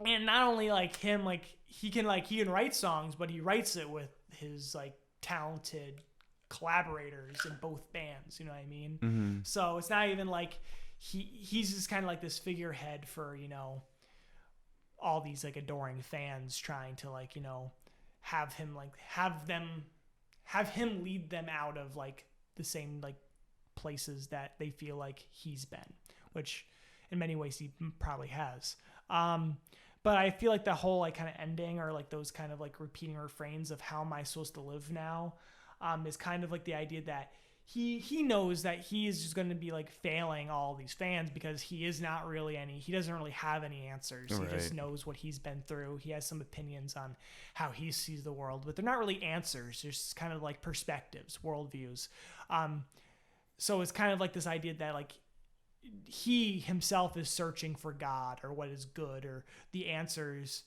And not only like him, like he can write songs, but he writes it with his like talented collaborators in both bands. You know what I mean? So it's not even like he's just kind of like this figurehead for, all these like adoring fans trying to like, have him lead them out of like the same like places that they feel like he's been, which in many ways he probably has. But I feel like the whole like kind of ending or like those kind of like repeating refrains of how am I supposed to live now, is kind of like the idea that he knows that he is just going to be like failing all these fans because he doesn't really have any answers. Right. He just knows what he's been through. He has some opinions on how he sees the world, but they're not really answers. They're just kind of like perspectives, worldviews. So it's kind of like this idea that like he himself is searching for God or what is good or the answers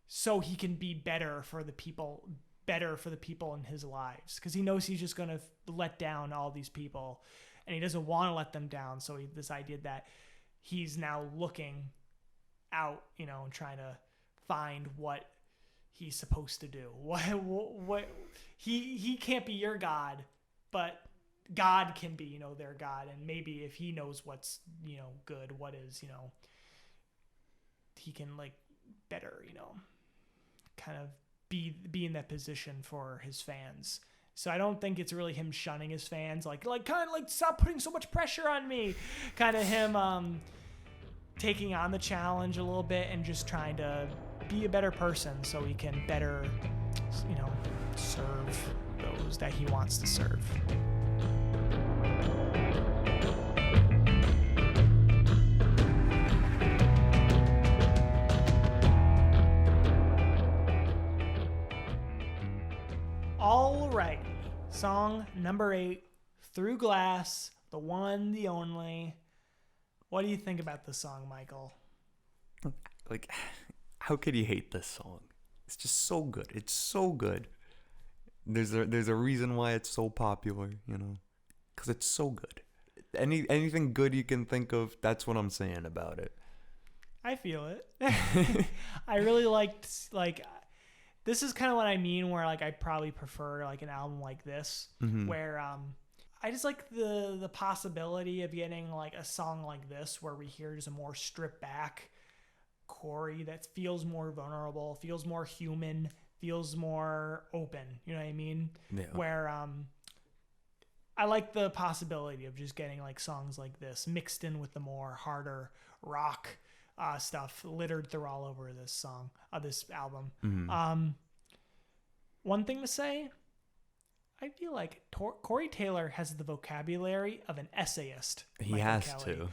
so he can be better for the people in his lives, because he knows he's just going to let down all these people, and he doesn't want to let them down. So this idea that he's now looking out, and trying to find what he's supposed to do. What he can't be your God, but God can be, their God. And maybe if he knows what's, good, what is, he can like better, kind of be in that position for his fans. So I don't think it's really him shunning his fans, like kind of like stop putting so much pressure on me, kind of him taking on the challenge a little bit and just trying to be a better person so he can better, serve those that he wants to serve. Alrighty, song number 8, Through Glass, the one, the only. What do you think about this song, Michael? Like, how could you hate this song? It's just so good. It's so good. There's a reason why it's so popular, because it's so good. Anything good you can think of, that's what I'm saying about it. I feel it. I really liked, this is kind of what I mean, where I probably prefer an album like this, where I just like the possibility of getting a song like this where we hear just a more stripped back Corey that feels more vulnerable, feels more human, feels more open. You know what I mean? Yeah. Where I like the possibility of just getting songs like this mixed in with the more harder rock stuff littered through all over this album. Mm-hmm. One thing to say, I feel like Corey Taylor has the vocabulary of an essayist. He Michael has Kelly.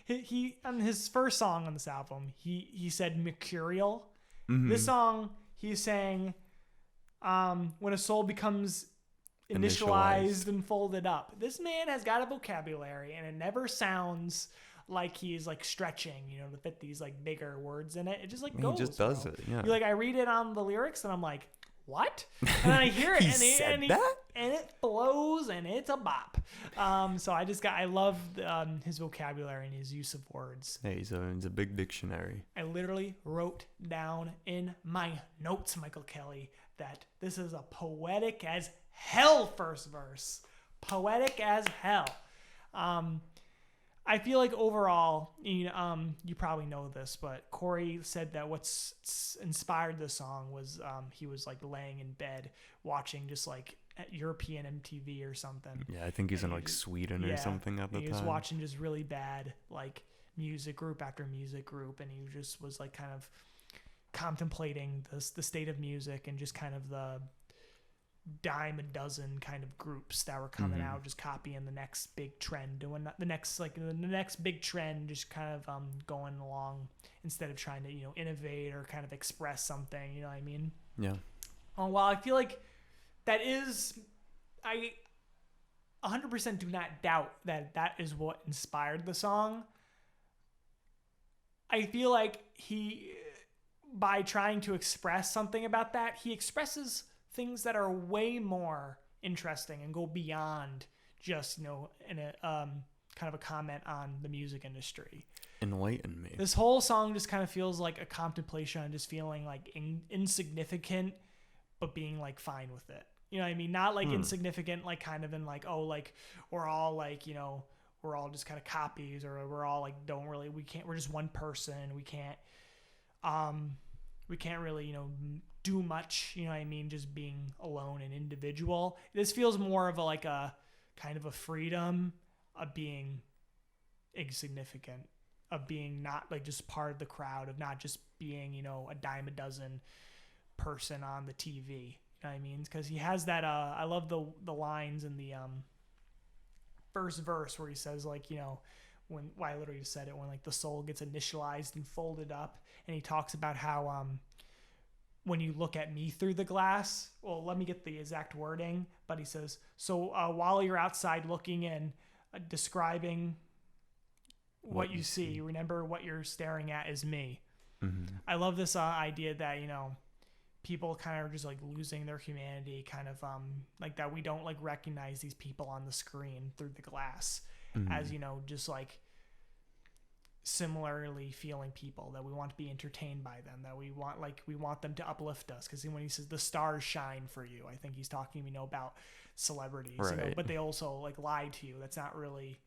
to. He on his first song on this album, he said mercurial. Mm-hmm. This song, he's saying when a soul becomes initialized and folded up. This man has got a vocabulary, and it never sounds like he's stretching, to fit these bigger words in it. It just goes. He just does it. Yeah. I read it on the lyrics, and I'm like, what? And I hear it, and it flows, and it's a bop. So I love his vocabulary and his use of words. Yeah, he's a big dictionary. I literally wrote down in my notes, Michael Kelly, that this is a poetic as hell first verse. Poetic as hell. I feel like overall, you probably know this, but Corey said that what's inspired the song was he was laying in bed watching just at European MTV or something. Yeah, I think he's in Sweden or something at the time. He was watching just really bad music group after music group, and he just was kind of contemplating the state of music and just kind of the dime a dozen kind of groups that were coming out, just copying the next big trend, doing the next the next big trend, just kind of going along instead of trying to innovate or kind of express something. You know what I mean? Yeah. While I feel like that is, I 100% do not doubt that is what inspired the song. I feel like he, by trying to express something about that, he expresses things that are way more interesting and go beyond just, in a kind of a comment on the music industry. Enlighten me. This whole song just kind of feels like a contemplation on just feeling insignificant, but being fine with it. You know what I mean? Not insignificant, kind of in we're all we're all just kind of copies, or we're all we're just one person. We can't really, do much, you know what I mean? Just being alone and individual. This feels more of a kind of a freedom of being insignificant, of being not just part of the crowd, of not just being, a dime a dozen person on the TV. You know what I mean? Because he has that, I love the lines in the first verse where he says when I literally just said it, when the soul gets initialized and folded up, and he talks about how when you look at me through the glass, well, let me get the exact wording, but he says, so while you're outside looking in, describing what you see, remember what you're staring at is me. I love this idea that, people kind of are just like losing their humanity, kind of like that we don't like recognize these people on the screen through the glass as, just like similarly feeling people, that we want to be entertained by them, that we want them to uplift us. Because when he says the stars shine for you, I think he's talking about celebrities, right. But they also like lie to you. That's not really,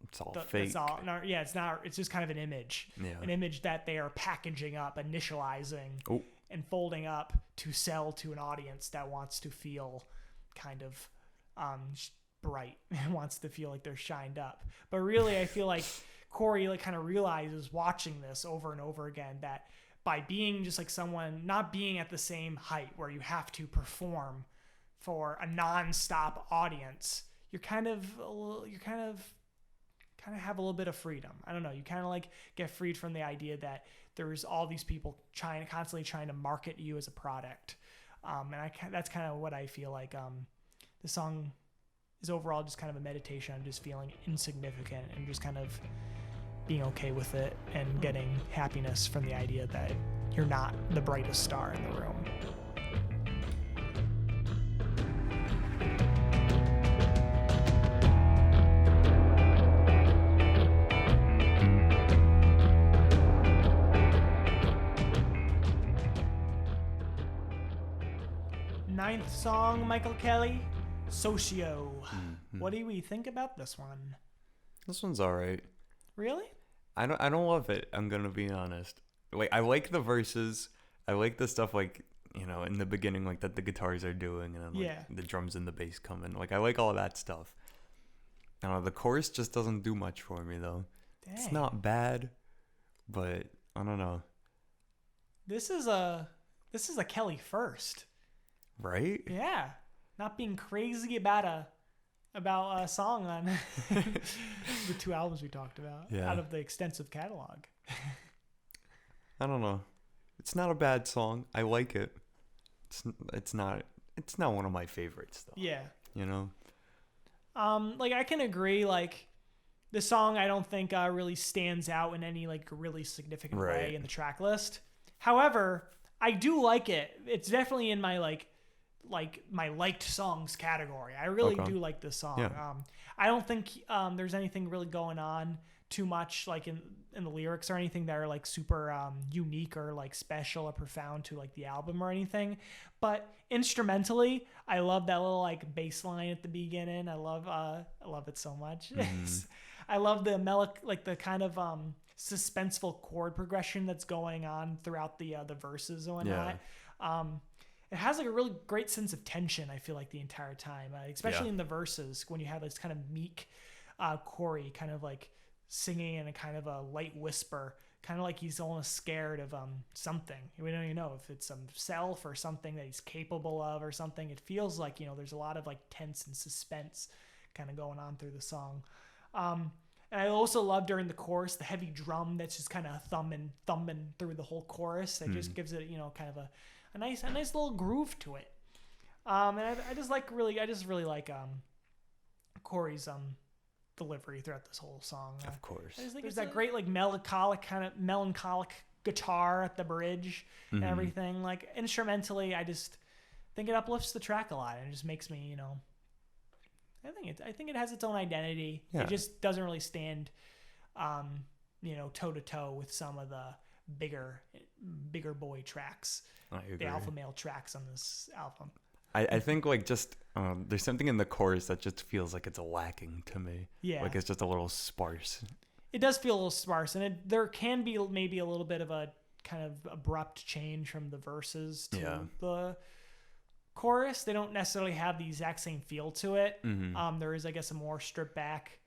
it's all fake. It's not, it's not, it's just kind of an image, an image that they are packaging up, initializing and folding up to sell to an audience that wants to feel kind of bright and wants to feel like they're shined up. But really, I feel like Corey like kind of realizes watching this over and over again that by being just like someone not being at the same height where you have to perform for a non-stop audience, you kind of have a little bit of freedom. I don't know. You kind of like get freed from the idea that there's all these people constantly trying to market you as a product. And that's kind of what I feel like. The song is overall just kind of a meditation on just feeling insignificant and just kind of being okay with it and getting happiness from the idea that you're not the brightest star in the room. Ninth song, Michael Kelly, Socio. What do we think about this one? This one's all right. Really? I don't love it. I'm gonna be honest. Like, I like the verses. I like the stuff like, in the beginning, like that the guitars are doing, and then like the drums and the bass come in. Like, I like all of that stuff. I don't know. The chorus just doesn't do much for me though. Dang. It's not bad, but I don't know. This is a Kelly first. Right? Yeah. Not being crazy about a song on the two albums we talked about out of the extensive catalog. I don't know. It's not a bad song. I like it. It's not one of my favorites though. Yeah. Like I can agree, like the song I don't think really stands out in any like really significant way in the track list. However, I do like it. It's definitely in my like my liked songs category. I really do like this song. Yeah. I don't think there's anything really going on too much like in the lyrics or anything that are like super unique or like special or profound to like the album or anything. But instrumentally, I love that little like bass line at the beginning. I love it so much. I love the like the kind of suspenseful chord progression that's going on throughout the verses and whatnot. It has like a really great sense of tension, I feel like, the entire time, especially in the verses when you have this kind of meek Corey kind of like singing in a kind of a light whisper, kind of like he's almost scared of something. We don't even know if it's himself or something that he's capable of or something. It feels like, there's a lot of like tense and suspense kind of going on through the song. And I also love during the chorus, the heavy drum that's just kind of thumbing through the whole chorus. It just gives it, kind of a nice little groove to it. And I just really like Corey's delivery throughout this whole song. Of course. I just think there's that great like melancholic guitar at the bridge and everything. Like instrumentally, I just think it uplifts the track a lot and it just makes me, I think it has its own identity. Yeah. It just doesn't really stand toe to toe with some of the bigger boy tracks. The alpha male tracks on this album. I think like just there's something in the chorus that just feels like it's lacking to me. Yeah. Like it's just a little sparse. It does feel a little sparse, and there can be maybe a little bit of a kind of abrupt change from the verses to the chorus. They don't necessarily have the exact same feel to it. There is, I guess, a more stripped back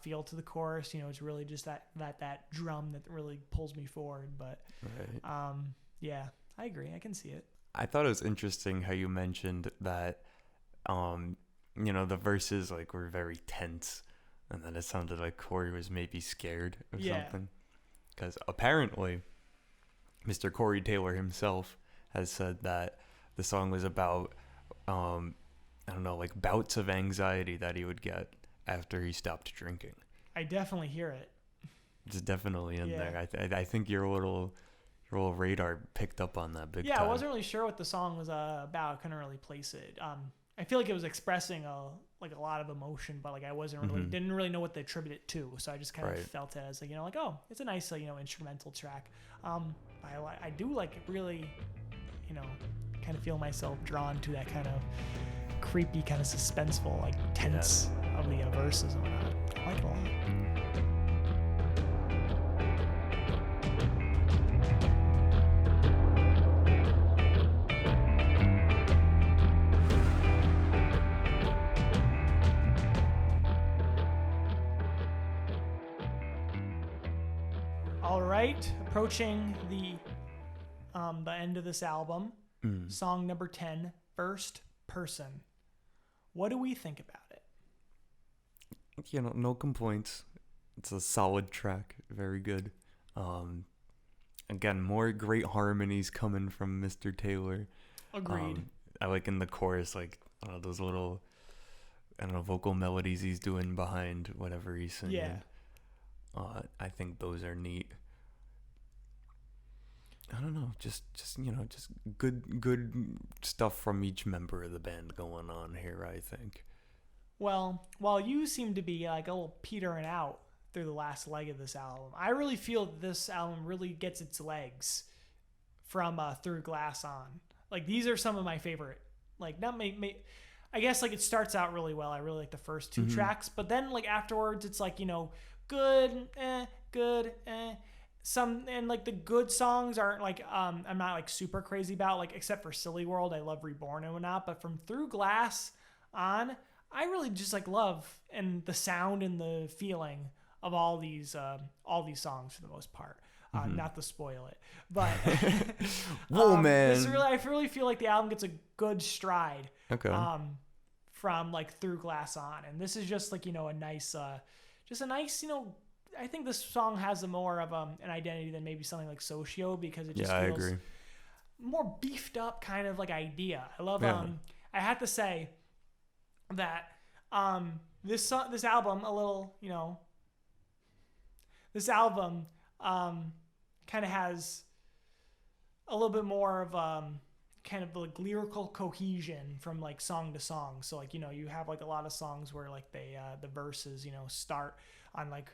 feel to the chorus. It's really just that drum that really pulls me forward. But yeah, I agree. I can see it. I thought it was interesting how you mentioned that, the verses like were very tense, and then it sounded like Corey was maybe scared or something. Because apparently, Mr. Corey Taylor himself has said that the song was about, like bouts of anxiety that he would get after he stopped drinking. I definitely hear it. It's definitely in there. I think you're a little your little radar picked up on that big Yeah, time. I wasn't really sure what the song was about. I couldn't really place it. I feel like it was expressing a lot of emotion, but like I wasn't really didn't really know what to attribute it to. So I just kind of felt it as like, like, oh, it's a nice instrumental track. I do like really, kind of feel myself drawn to that kind of creepy, kind of suspenseful, like tense of the verses and whatnot. I like it a lot. All right, approaching the end of this album. Song number 10, First Person. What do we think about it? No complaints. It's a solid track. Very good. Again, more great harmonies coming from Mr. Taylor. Agreed. I like in the chorus, like those little, vocal melodies he's doing behind whatever he's singing. Yeah. I think those are neat. I don't know, just good stuff from each member of the band going on here, I think. Well, while you seem to be like a little petering out through the last leg of this album, I really feel that this album really gets its legs from Through Glass on. Like, these are some of my favorite. Like, not I guess like it starts out really well. I really like the first two tracks, but then like afterwards, it's like good, good, some, and like the good songs aren't like I'm not like super crazy about, like except for Silly World. I love Reborn and whatnot, but from Through Glass on, I really just like love and the sound and the feeling of all these songs for the most part. Not to spoil it, but whoa, man, I really feel like the album gets a good stride. Okay. From like Through Glass on, and this is just like a nice, I think this song has a more of an identity than maybe something like Socio, because it just feels I agree. more beefed up kind of like idea. I love I have to say that this album kind of has a little bit more of kind of like lyrical cohesion from like song to song. So like you have like a lot of songs where like they the verses start on like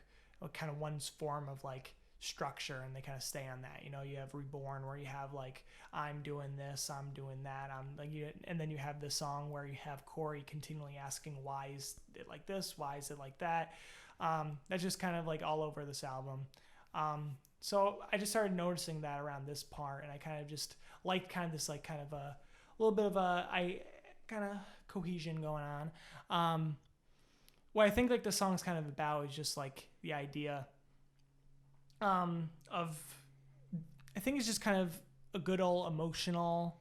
kind of one's form of like structure, and they kind of stay on that. You have Reborn, where you have like I'm doing this, I'm doing that, I'm like and then you have this song where you have Corey continually asking why is it like this, why is it like that. That's just kind of like all over this album. So I just started noticing that around this part, and I kind of just like kind of this like kind of a little bit of a kind of cohesion going on. What I think like the song's kind of about is just like the idea of, I think it's just kind of a good old emotional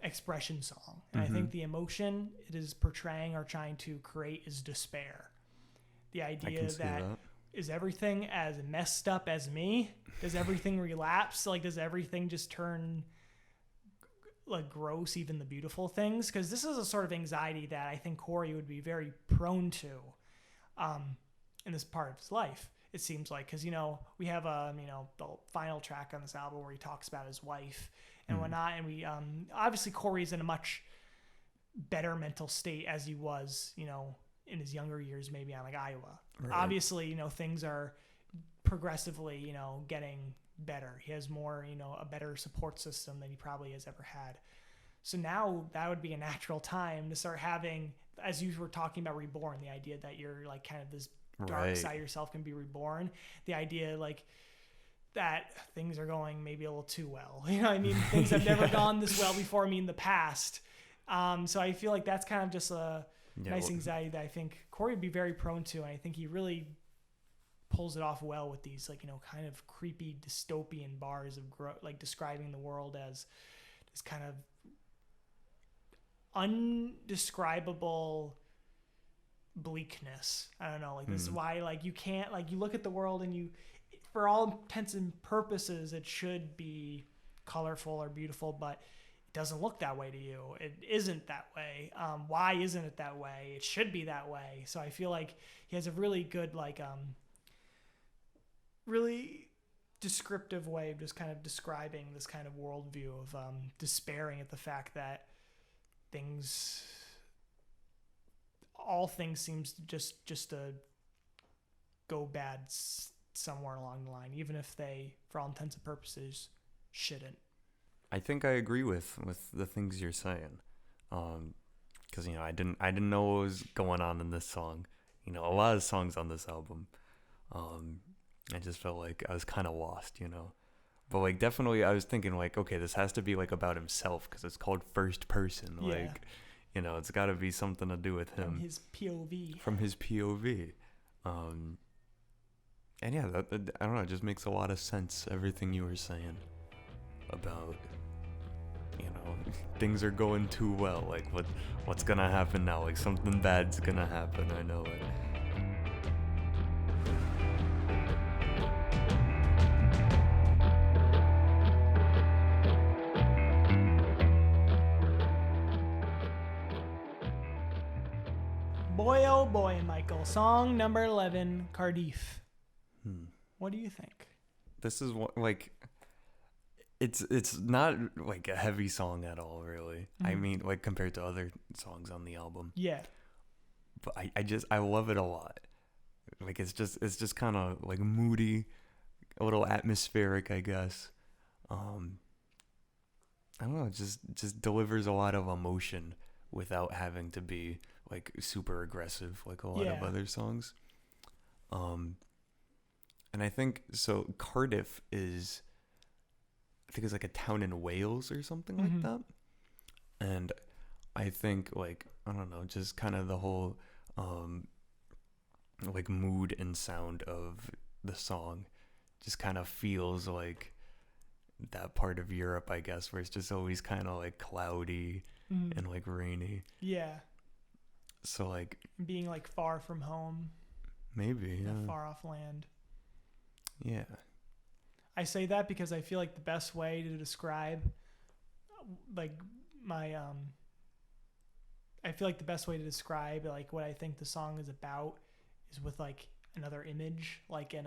expression song. And I think the emotion it is portraying or trying to create is despair. The idea that is everything as messed up as me? Does everything relapse? Like, does everything just turn like gross, even the beautiful things? Because this is a sort of anxiety that I think Corey would be very prone to in this part of his life, it seems like. Because we have the final track on this album where he talks about his wife and whatnot, and we obviously Corey's in a much better mental state as he was in his younger years, maybe on like Iowa. Right. Obviously things are progressively getting better. He has more a better support system than he probably has ever had. So now that would be a natural time to start having, as you were talking about Reborn, the idea that you're like kind of this dark side of yourself can be reborn. The idea like that things are going maybe a little too well. Things have never gone this well before me in the past. So I feel like that's kind of just a nice anxiety that I think Corey would be very prone to. And I think he really pulls it off well with these like, kind of creepy dystopian bars of like describing the world as this kind of undescribable bleakness. I don't know, like this is why like you can't, like you look at the world and you, for all intents and purposes, it should be colorful or beautiful, but it doesn't look that way to you. It isn't that way. Why isn't it that way? It should be that way. So I feel like he has a really good like really descriptive way of just kind of describing this kind of worldview of despairing at the fact that all things seems to just to go bad somewhere along the line, even if they, for all intents and purposes, shouldn't. I think I agree with the things you're saying, because I didn't know what was going on in this song. A lot of songs on this album, I just felt like I was kind of lost, But like definitely, I was thinking like, okay, this has to be like about himself because it's called first person. Yeah. Like, it's got to be something to do with him. From his POV. And yeah, that I don't know, it just makes a lot of sense. Everything you were saying about, things are going too well. Like what's gonna happen now? Like something bad's gonna happen. I know it. Boy, oh boy, Michael. Song number 11, Cardiff. What do you think? This is what, like, it's not like a heavy song at all, really. I mean, like compared to other songs on the album. Yeah. But I love it a lot. Like it's just kind of like moody, a little atmospheric, I guess. I don't know, it just delivers a lot of emotion without having to be like super aggressive like a lot of other songs. And I think so Cardiff is, I think it's like a town in Wales or something like that. And I think like, I don't know, just kind of the whole like mood and sound of the song just kind of feels like that part of Europe, I guess, where it's just always kind of like cloudy and like rainy. Yeah. So like being like far from home. Maybe, yeah. Far off land. Yeah. I say that because I feel like the best way to describe like my I feel like the best way to describe like what I think the song is about is with like another image, like in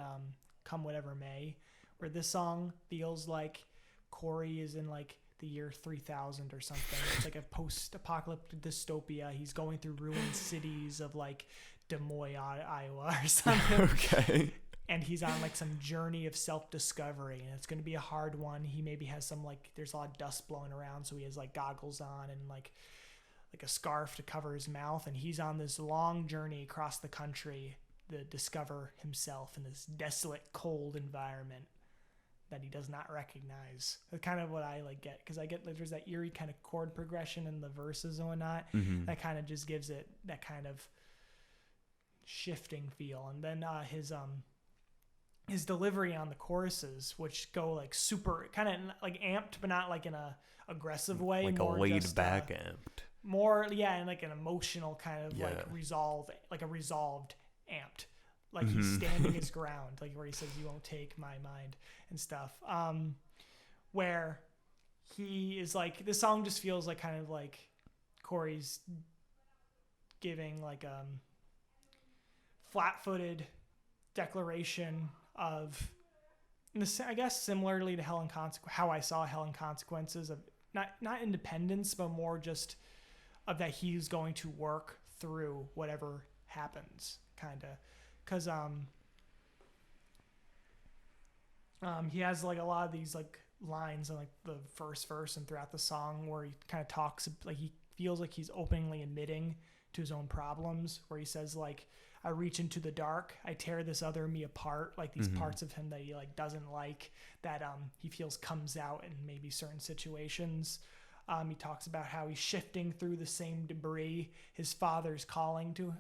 Come Whatever May, where this song feels like Corey is in like the year 3000 or something. It's like a post-apocalyptic dystopia. He's going through ruined cities of like Des Moines, Iowa or something. Okay. And he's on like some journey of self-discovery, and it's going to be a hard one. He maybe has some like, there's a lot of dust blowing around, so he has like goggles on and like a scarf to cover his mouth, and he's on this long journey across the country to discover himself in this desolate, cold environment that he does not recognize. That's kind of what I like get, because I get like there's that eerie kind of chord progression in the verses and whatnot that kind of just gives it that kind of shifting feel. And then his delivery on the choruses, which go like super kind of like amped, but not like in a aggressive way, like more a laid just, back amped. More, yeah, and like an emotional kind of like resolved amped. Like he's standing his ground, like where he says, "You won't take my mind" and stuff. Where he is like, this song just feels like kind of like Corey's giving like flat-footed declaration of, I guess similarly to how I saw Hell and Consequences, of not independence, but more just of that he's going to work through whatever happens, kind of. Because he has like a lot of these like lines in like the first verse and throughout the song where he kind of talks like he feels like he's openly admitting to his own problems, where he says like, I reach into the dark, I tear this other me apart, like these parts of him that he like doesn't like, that he feels comes out in maybe certain situations. He talks about how he's shifting through the same debris his father's calling to.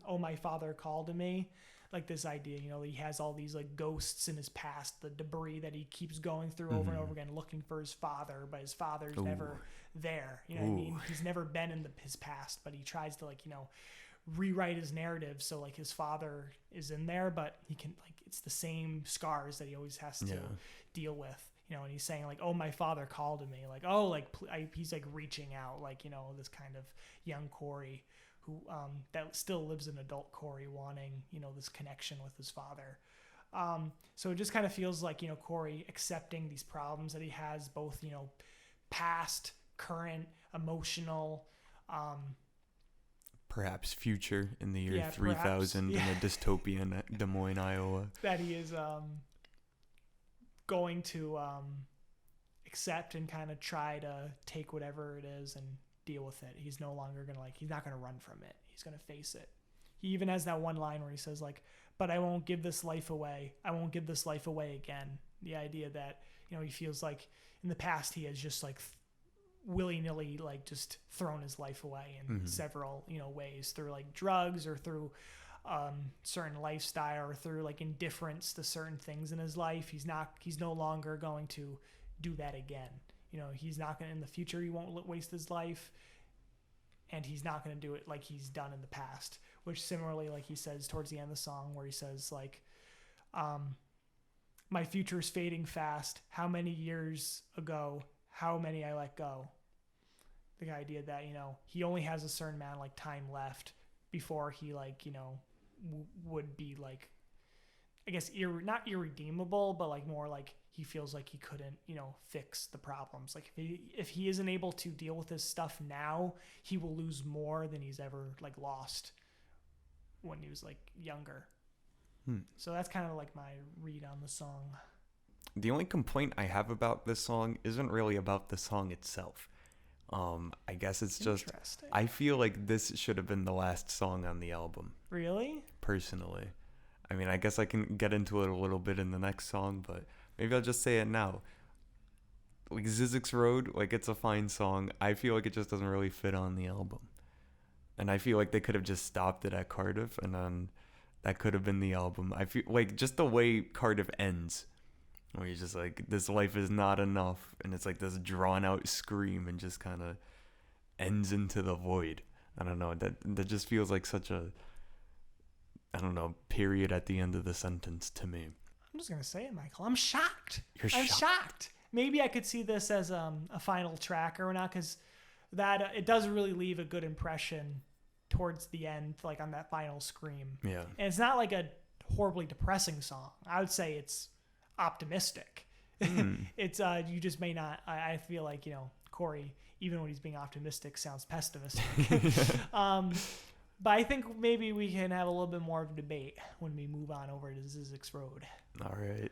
Oh, my father called to me. Like this idea, he has all these like ghosts in his past, the debris that he keeps going through over and over again, looking for his father, but his father's never there. You know what I mean? He's never been in his past, but he tries to like, rewrite his narrative so like his father is in there, but he can like, it's the same scars that he always has to deal with. And he's saying like, oh, my father called to me, like, oh, like he's like reaching out, like, this kind of young Corey who that still lives an adult Corey wanting, this connection with his father. So it just kind of feels like, Corey accepting these problems that he has, both, past, current, emotional, perhaps future in the year Yeah, 3000 perhaps, in a dystopian Des Moines, Iowa. that he is going to accept and kind of try to take whatever it is and deal with it. He's no longer going to he's not going to run from it. He's going to face it. He even has that one line where he says but I won't give this life away. I won't give this life away again. The idea that, he feels like in the past he has just willy-nilly just thrown his life away in several, ways, through drugs or through certain lifestyle or through indifference to certain things in his life. He's no longer going to do that again. He's not going to, in the future, he won't waste his life, and he's not going to do it like he's done in the past, which similarly, he says towards the end of the song, where he says my future is fading fast. How many years ago, how many I let go. The idea that, he only has a certain amount of time left before he would be I guess not irredeemable, but more he feels like he couldn't, fix the problems. If he isn't able to deal with his stuff now, he will lose more than he's ever lost when he was younger. So that's kind of my read on the song. The only complaint I have about this song isn't really about the song itself. I guess it's just, I feel like this should have been the last song on the album. Really? Personally. I mean, I guess I can get into it a little bit in the next song, but maybe I'll just say it now. Zizek's Road, it's a fine song. I feel like it just doesn't really fit on the album. And I feel like they could have just stopped it at Cardiff, and then that could have been the album. I feel just the way Cardiff ends, where you're just this life is not enough, and it's this drawn out scream and just kind of ends into the void. I don't know, that just feels like such a, I don't know, period at the end of the sentence to me. I'm just gonna say it, Michael. I'm shocked. I'm shocked. Maybe I could see this as a final track or not, because that it does really leave a good impression towards the end, on that final scream. Yeah. And it's not a horribly depressing song. I would say it's optimistic. It's you just may not. I feel Corey, even when he's being optimistic, sounds pessimistic. But I think maybe we can have a little bit more of a debate when we move on over to Zizek's Road. All right.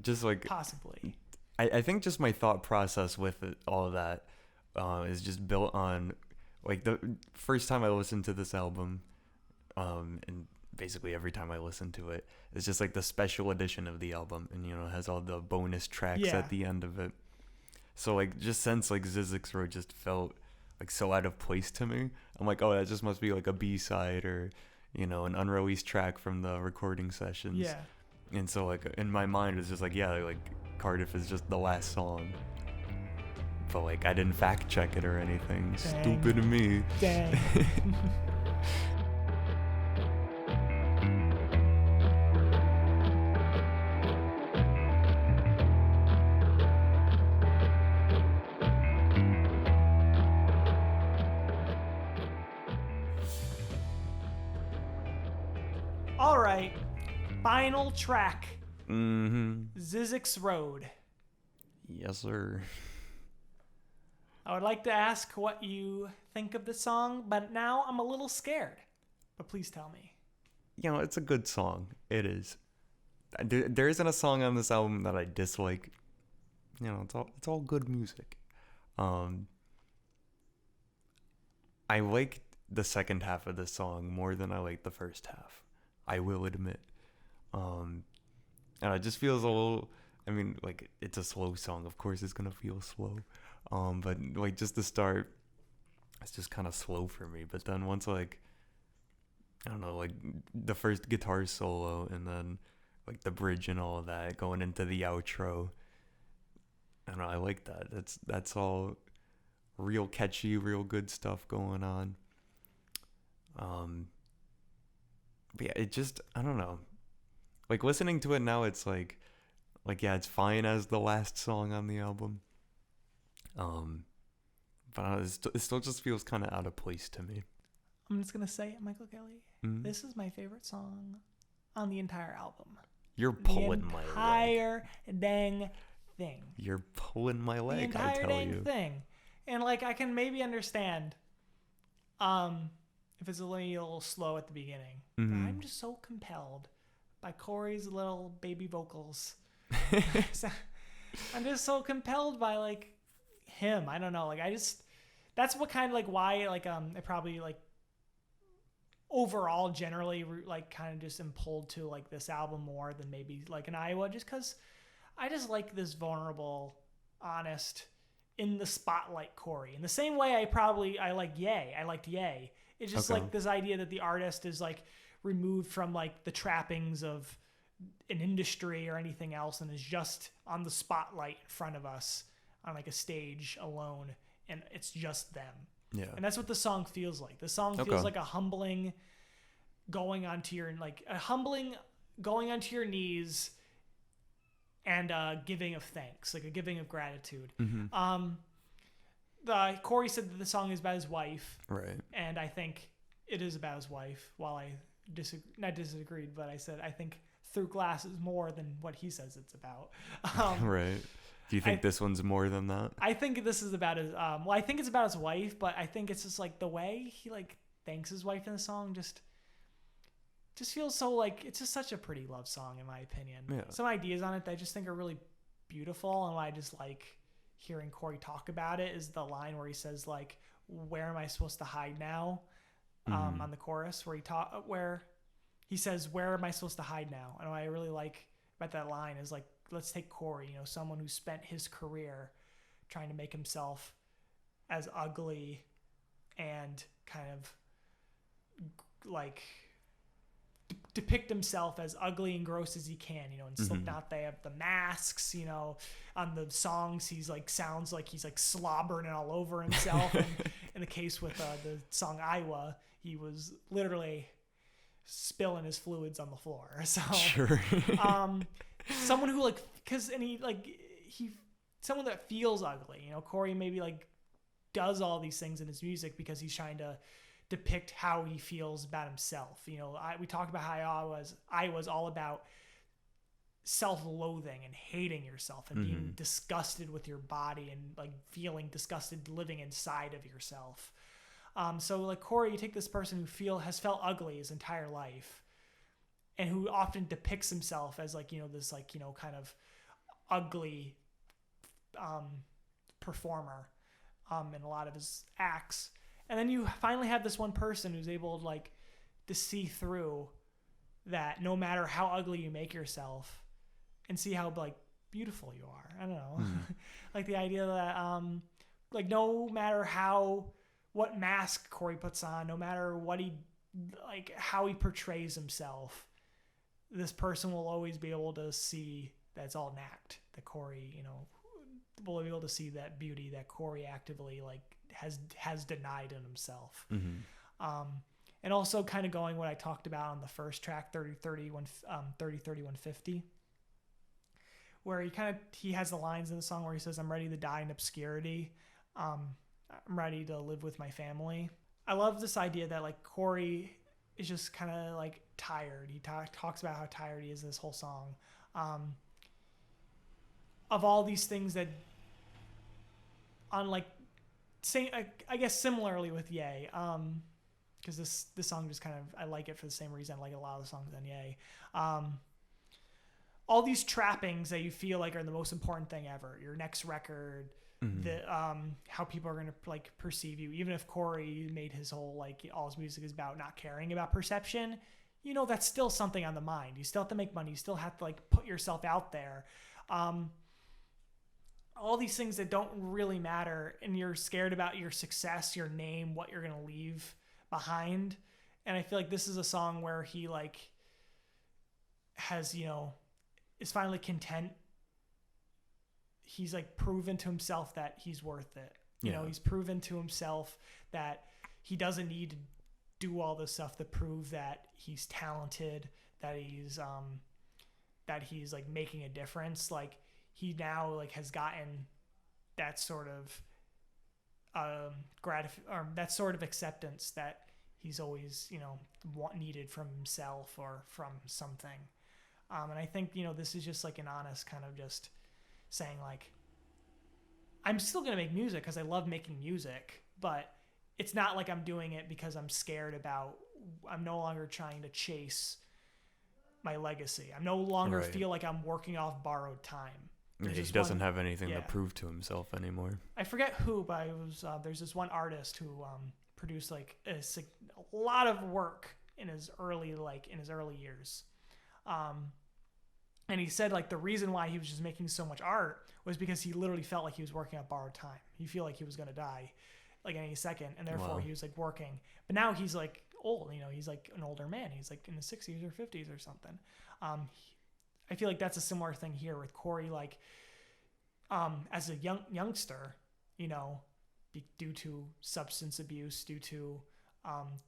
Just possibly. I think just my thought process with all of that is just built on the first time I listened to this album, and basically every time I listen to it, it's just the special edition of the album, and it has all the bonus tracks at the end of it. So just since Zizek's Road just felt so out of place to me, I'm oh, that just must be a B-side or an unreleased track from the recording sessions. Yeah. And so in my mind it's just Cardiff is just the last song. But I didn't fact check it or anything. Dang. Stupid of me. Dang. All right. Final track. Zizek's Road. Yes, sir. I would like to ask what you think of the song, but now I'm a little scared. But please tell me. It's a good song. It is. There isn't a song on this album that I dislike. It's all good music. I like the second half of the song more than I like the first half. I will admit. And it just feels a little, it's a slow song. Of course it's going to feel slow. But just the start, it's just kind of slow for me. But then once I don't know, the first guitar solo and then the bridge and all of that going into the outro, I don't know, I like that. That's all real catchy, real good stuff going on. But yeah, it just, I don't know. Listening to it now, it's yeah, it's fine as the last song on the album. But it still just feels kind of out of place to me. I'm just going to say it, Michael Kelly. This is my favorite song on the entire album. You're pulling my leg. Entire dang thing. You're pulling my leg, the entire I tell dang you. thing. And like I can maybe understand if it's a little slow at the beginning. But I'm just so compelled by Corey's little baby vocals. I'm just so compelled by like him. I don't know. Like that's what kind of like why like I probably like overall generally like kind of just am pulled to like this album more than maybe like an Iowa, just because I just like this vulnerable, honest, in the spotlight Corey. In the same way I liked Ye. It's just like this idea that the artist is like removed from like the trappings of an industry or anything else and is just on the spotlight in front of us on like a stage alone, and it's just them. Yeah. And that's what the song feels like. The song feels like a humbling going onto your knees and giving of thanks, like a giving of gratitude. Corey said that the song is about his wife. Right. And I think it is about his wife. While I not disagreed, but I said I think Through Glass is more than what he says it's about. Right. Do you think this one's more than that? I think this is about his. I think it's about his wife, but I think it's just like the way he like thanks his wife in the song just feels so like it's just such a pretty love song in my opinion. Yeah. Some ideas on it that I just think are really beautiful, and I just like hearing Corey talk about it is the line where he says like, "Where am I supposed to hide now?" On the chorus where he says, "Where am I supposed to hide now?" And what I really like about that line is like, let's take Corey, someone who spent his career trying to make himself as ugly and kind of like depict himself as ugly and gross as he can, in Slipknot they have the masks, on the songs he's like sounds like he's like slobbering all over himself. And in the case with the song Iowa, he was literally spilling his fluids on the floor. So sure. Someone who like someone that feels ugly, Corey maybe like does all these things in his music because he's trying to depict how he feels about himself. We talked about how I was all about self-loathing and hating yourself and being disgusted with your body and like feeling disgusted living inside of yourself. So like Corey, you take this person who has felt ugly his entire life and who often depicts himself as like, this like, kind of ugly performer in a lot of his acts. And then you finally have this one person who's able like to see through that no matter how ugly you make yourself and see how like beautiful you are. I don't know. Like the idea that like no matter what mask Corey puts on, no matter what how he portrays himself, this person will always be able to see that it's all an act, that Corey, will be able to see that beauty that Corey actively like has denied in himself. And also kind of going what I talked about on the first track, 30-30-150, where he has the lines in the song where he says, "I'm ready to die in obscurity. I'm ready to live with my family." I love this idea that like Corey is just kind of like tired. He talks about how tired he is in this whole song. Of all these things that on like I guess similarly with Ye, because this song just kind of I like it for the same reason I like a lot of the songs on Ye. All these trappings that you feel like are the most important thing ever. Your next record, the how people are gonna like perceive you. Even if Corey made his whole like all his music is about not caring about perception, that's still something on the mind. You still have to make money. You still have to like put yourself out there. All these things that don't really matter, and you're scared about your success, your name, what you're going to leave behind. And I feel like this is a song where he like has, is finally content. He's like proven to himself that he's worth it. He's proven to himself that he doesn't need to do all this stuff to prove that he's talented, that he's like making a difference. Like, he now like has gotten that sort of that sort of acceptance that he's always needed from himself or from something. And I think, this is just like an honest kind of just saying like, I'm still going to make music because I love making music, but it's not like I'm doing it because I'm no longer trying to chase my legacy. I no longer feel like I'm working off borrowed time. He doesn't have anything to prove to himself anymore. I forget who, but there's this one artist who produced like a lot of work in his early years. And he said like the reason why he was just making so much art was because he literally felt like he was working on borrowed time. He felt like he was going to die like any second, and therefore he was like working. But now he's like old, he's like an older man. He's like in the 60s or 50s or something. I feel like that's a similar thing here with Corey, like as a youngster, due to substance abuse, due to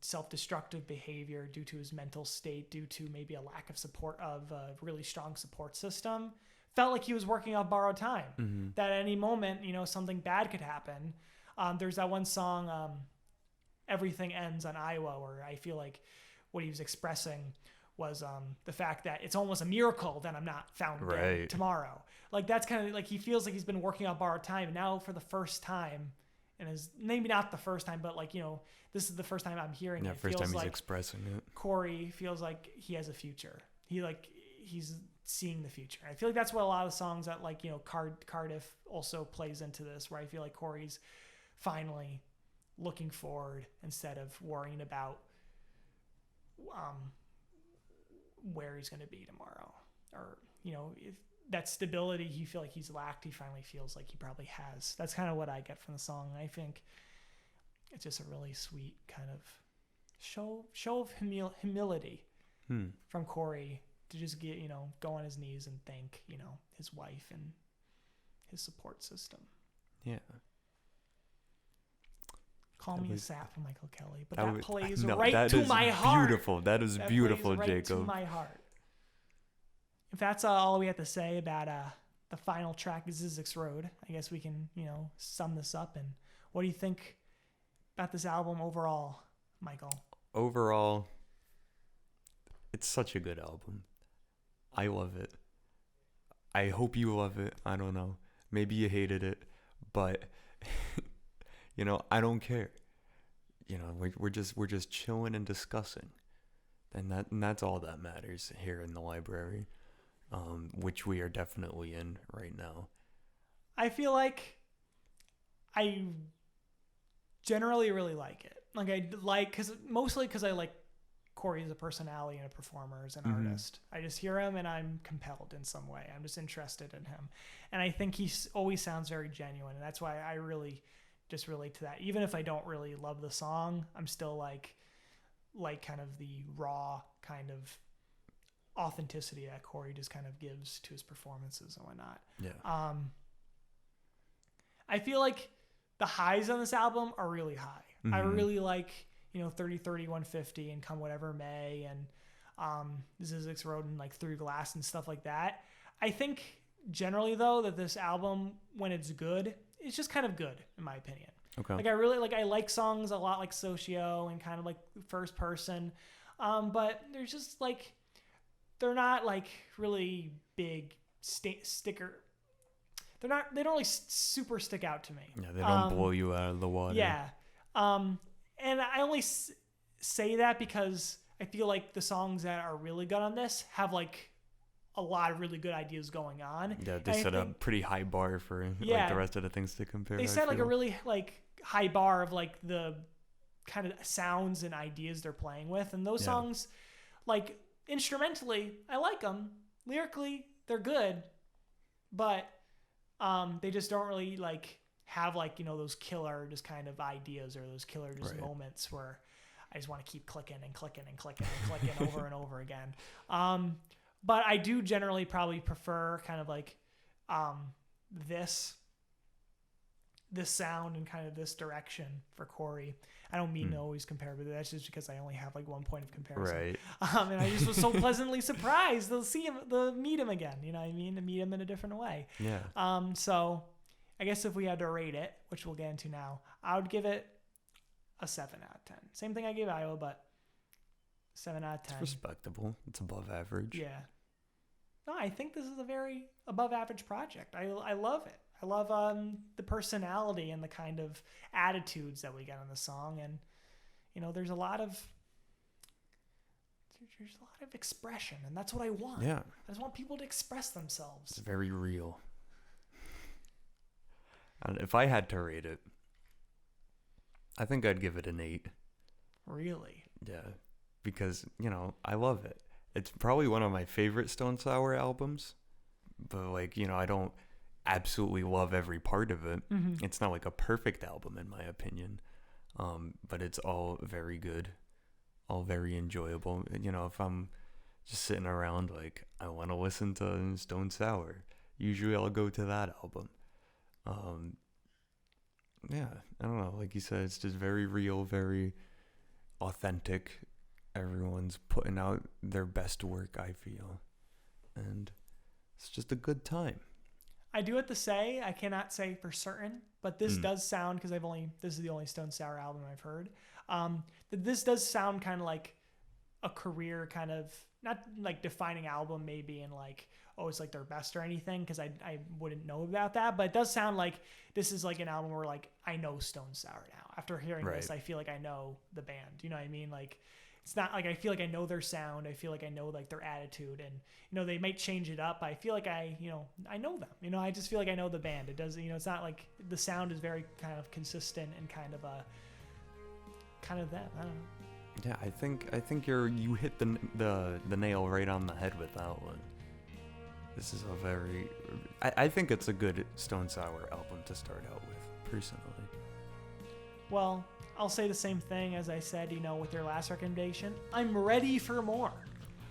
self-destructive behavior, due to his mental state, due to maybe a lack of support of a really strong support system, felt like he was working off borrowed time. Mm-hmm. That at any moment, something bad could happen. There's that one song, Everything Ends on Iowa, where I feel like what he was expressing was the fact that it's almost a miracle that I'm not found dead tomorrow. Like that's kind of like he feels like he's been working on borrowed time. And now for the first time, and is maybe not the first time, but like, this is the first time I'm hearing it. First time he's like expressing it. Corey feels like he has a future. He's seeing the future. I feel like that's what a lot of the songs that like, Cardiff also plays into this, where I feel like Corey's finally looking forward instead of worrying about where he's going to be tomorrow, or if that stability he feel like he's lacked, he finally feels like he probably has. That's kind of what I get from the song. I think it's just a really sweet kind of show of humility from Corey to just get go on his knees and thank his wife and his support system. Yeah. Call me a sap from Michael Kelly, but that plays my heart. Beautiful. That is beautiful, plays right Jacob. To my heart. If that's all we have to say about the final track, Zizek's Road, I guess we can sum this up. And what do you think about this album overall, Michael? Overall, it's such a good album. I love it. I hope you love it. I don't know. Maybe you hated it, but I don't care. We're just chilling and discussing, and that's all that matters here in the library, which we are definitely in right now. I feel like I generally really like it. Mostly because I like Corey as a personality and a performer, as an artist. I just hear him and I'm compelled in some way. I'm just interested in him, and I think he always sounds very genuine, and that's why I really just relate to that. Even if I don't really love the song, I'm still like kind of the raw kind of authenticity that Corey just kind of gives to his performances and whatnot. Yeah. I feel like the highs on this album are really high. Mm-hmm. I really like 30, 30, 150 and Come Whatever May and Zizek's Road and like Through Glass and stuff like that. I think generally though that this album, when it's good, it's just kind of good in my opinion. Okay. I like songs a lot like Socio and kind of like First Person. But there's just like, they're not like really big sticker. They don't really super stick out to me. Yeah, they don't blow you out of the water. Yeah. And I only say that because I feel like the songs that are really good on this have like a lot of really good ideas going on. Yeah, they set a pretty high bar for like the rest of the things to compare. They set like a really like high bar of like the kind of sounds and ideas they're playing with, and those songs, like instrumentally, I like them. Lyrically, they're good, but they just don't really like have like those killer just kind of ideas or those killer just moments where I just want to keep clicking and clicking and clicking and clicking over and over again. But I do generally probably prefer kind of like this sound and kind of this direction for Corey. I don't mean to always compare, but that's just because I only have like one point of comparison. Right. And I just was so pleasantly surprised to meet him again. You know what I mean? To meet him in a different way. Yeah. So I guess if we had to rate it, which we'll get into now, I would give it a 7 out of 10. Same thing I gave Iowa, but 7 out of 10. It's respectable. It's above average. Yeah. No, I think this is a very above average project. I love it. I love the personality and the kind of attitudes that we get in the song, and there's a lot of expression, and that's what I want. Yeah. I just want people to express themselves. It's very real. And if I had to rate it, I think I'd give it an 8. Really? Yeah. Because, I love it. It's probably one of my favorite Stone Sour albums. But, I don't absolutely love every part of it. Mm-hmm. It's not like a perfect album, in my opinion. But it's all very good. All very enjoyable. If I'm just sitting around, I want to listen to Stone Sour, usually I'll go to that album. Yeah, I don't know. Like you said, it's just very real, very authentic. Everyone's putting out their best work, I feel. And it's just a good time. I do have to say, I cannot say for certain, but this does sound, because this is the only Stone Sour album I've heard. This does sound kind of like a career kind of, not like defining album maybe in it's like their best or anything, because I wouldn't know about that, but it does sound like this is like an album where I know Stone Sour now. After hearing this, I feel like I know the band. You know what I mean? It's not like I feel like I know their sound. I feel like I know their attitude, and they might change it up. I feel like I know them. I just feel like I know the band. It does, it's not like the sound is very kind of consistent and kind of them. I don't know. Yeah, I think you hit the nail right on the head with that one. This is a very, I think it's a good Stone Sour album to start out with, personally. Well, I'll say the same thing as I said, with your last recommendation. I'm ready for more.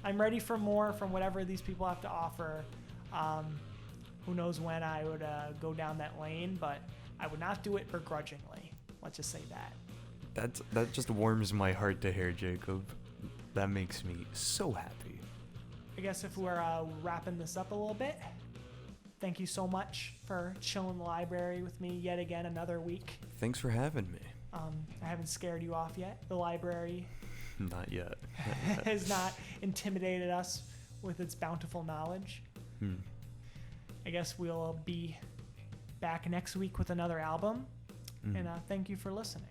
I'm ready for more from whatever these people have to offer. Who knows when I would go down that lane, but I would not do it begrudgingly. Let's just say that. That just warms my heart to hear, Jacob. That makes me so happy. I guess if we're wrapping this up a little bit, thank you so much for chilling the library with me yet again another week. Thanks for having me. I haven't scared you off yet. The library Not yet. has not intimidated us with its bountiful knowledge. I guess we'll be back next week with another album. And thank you for listening.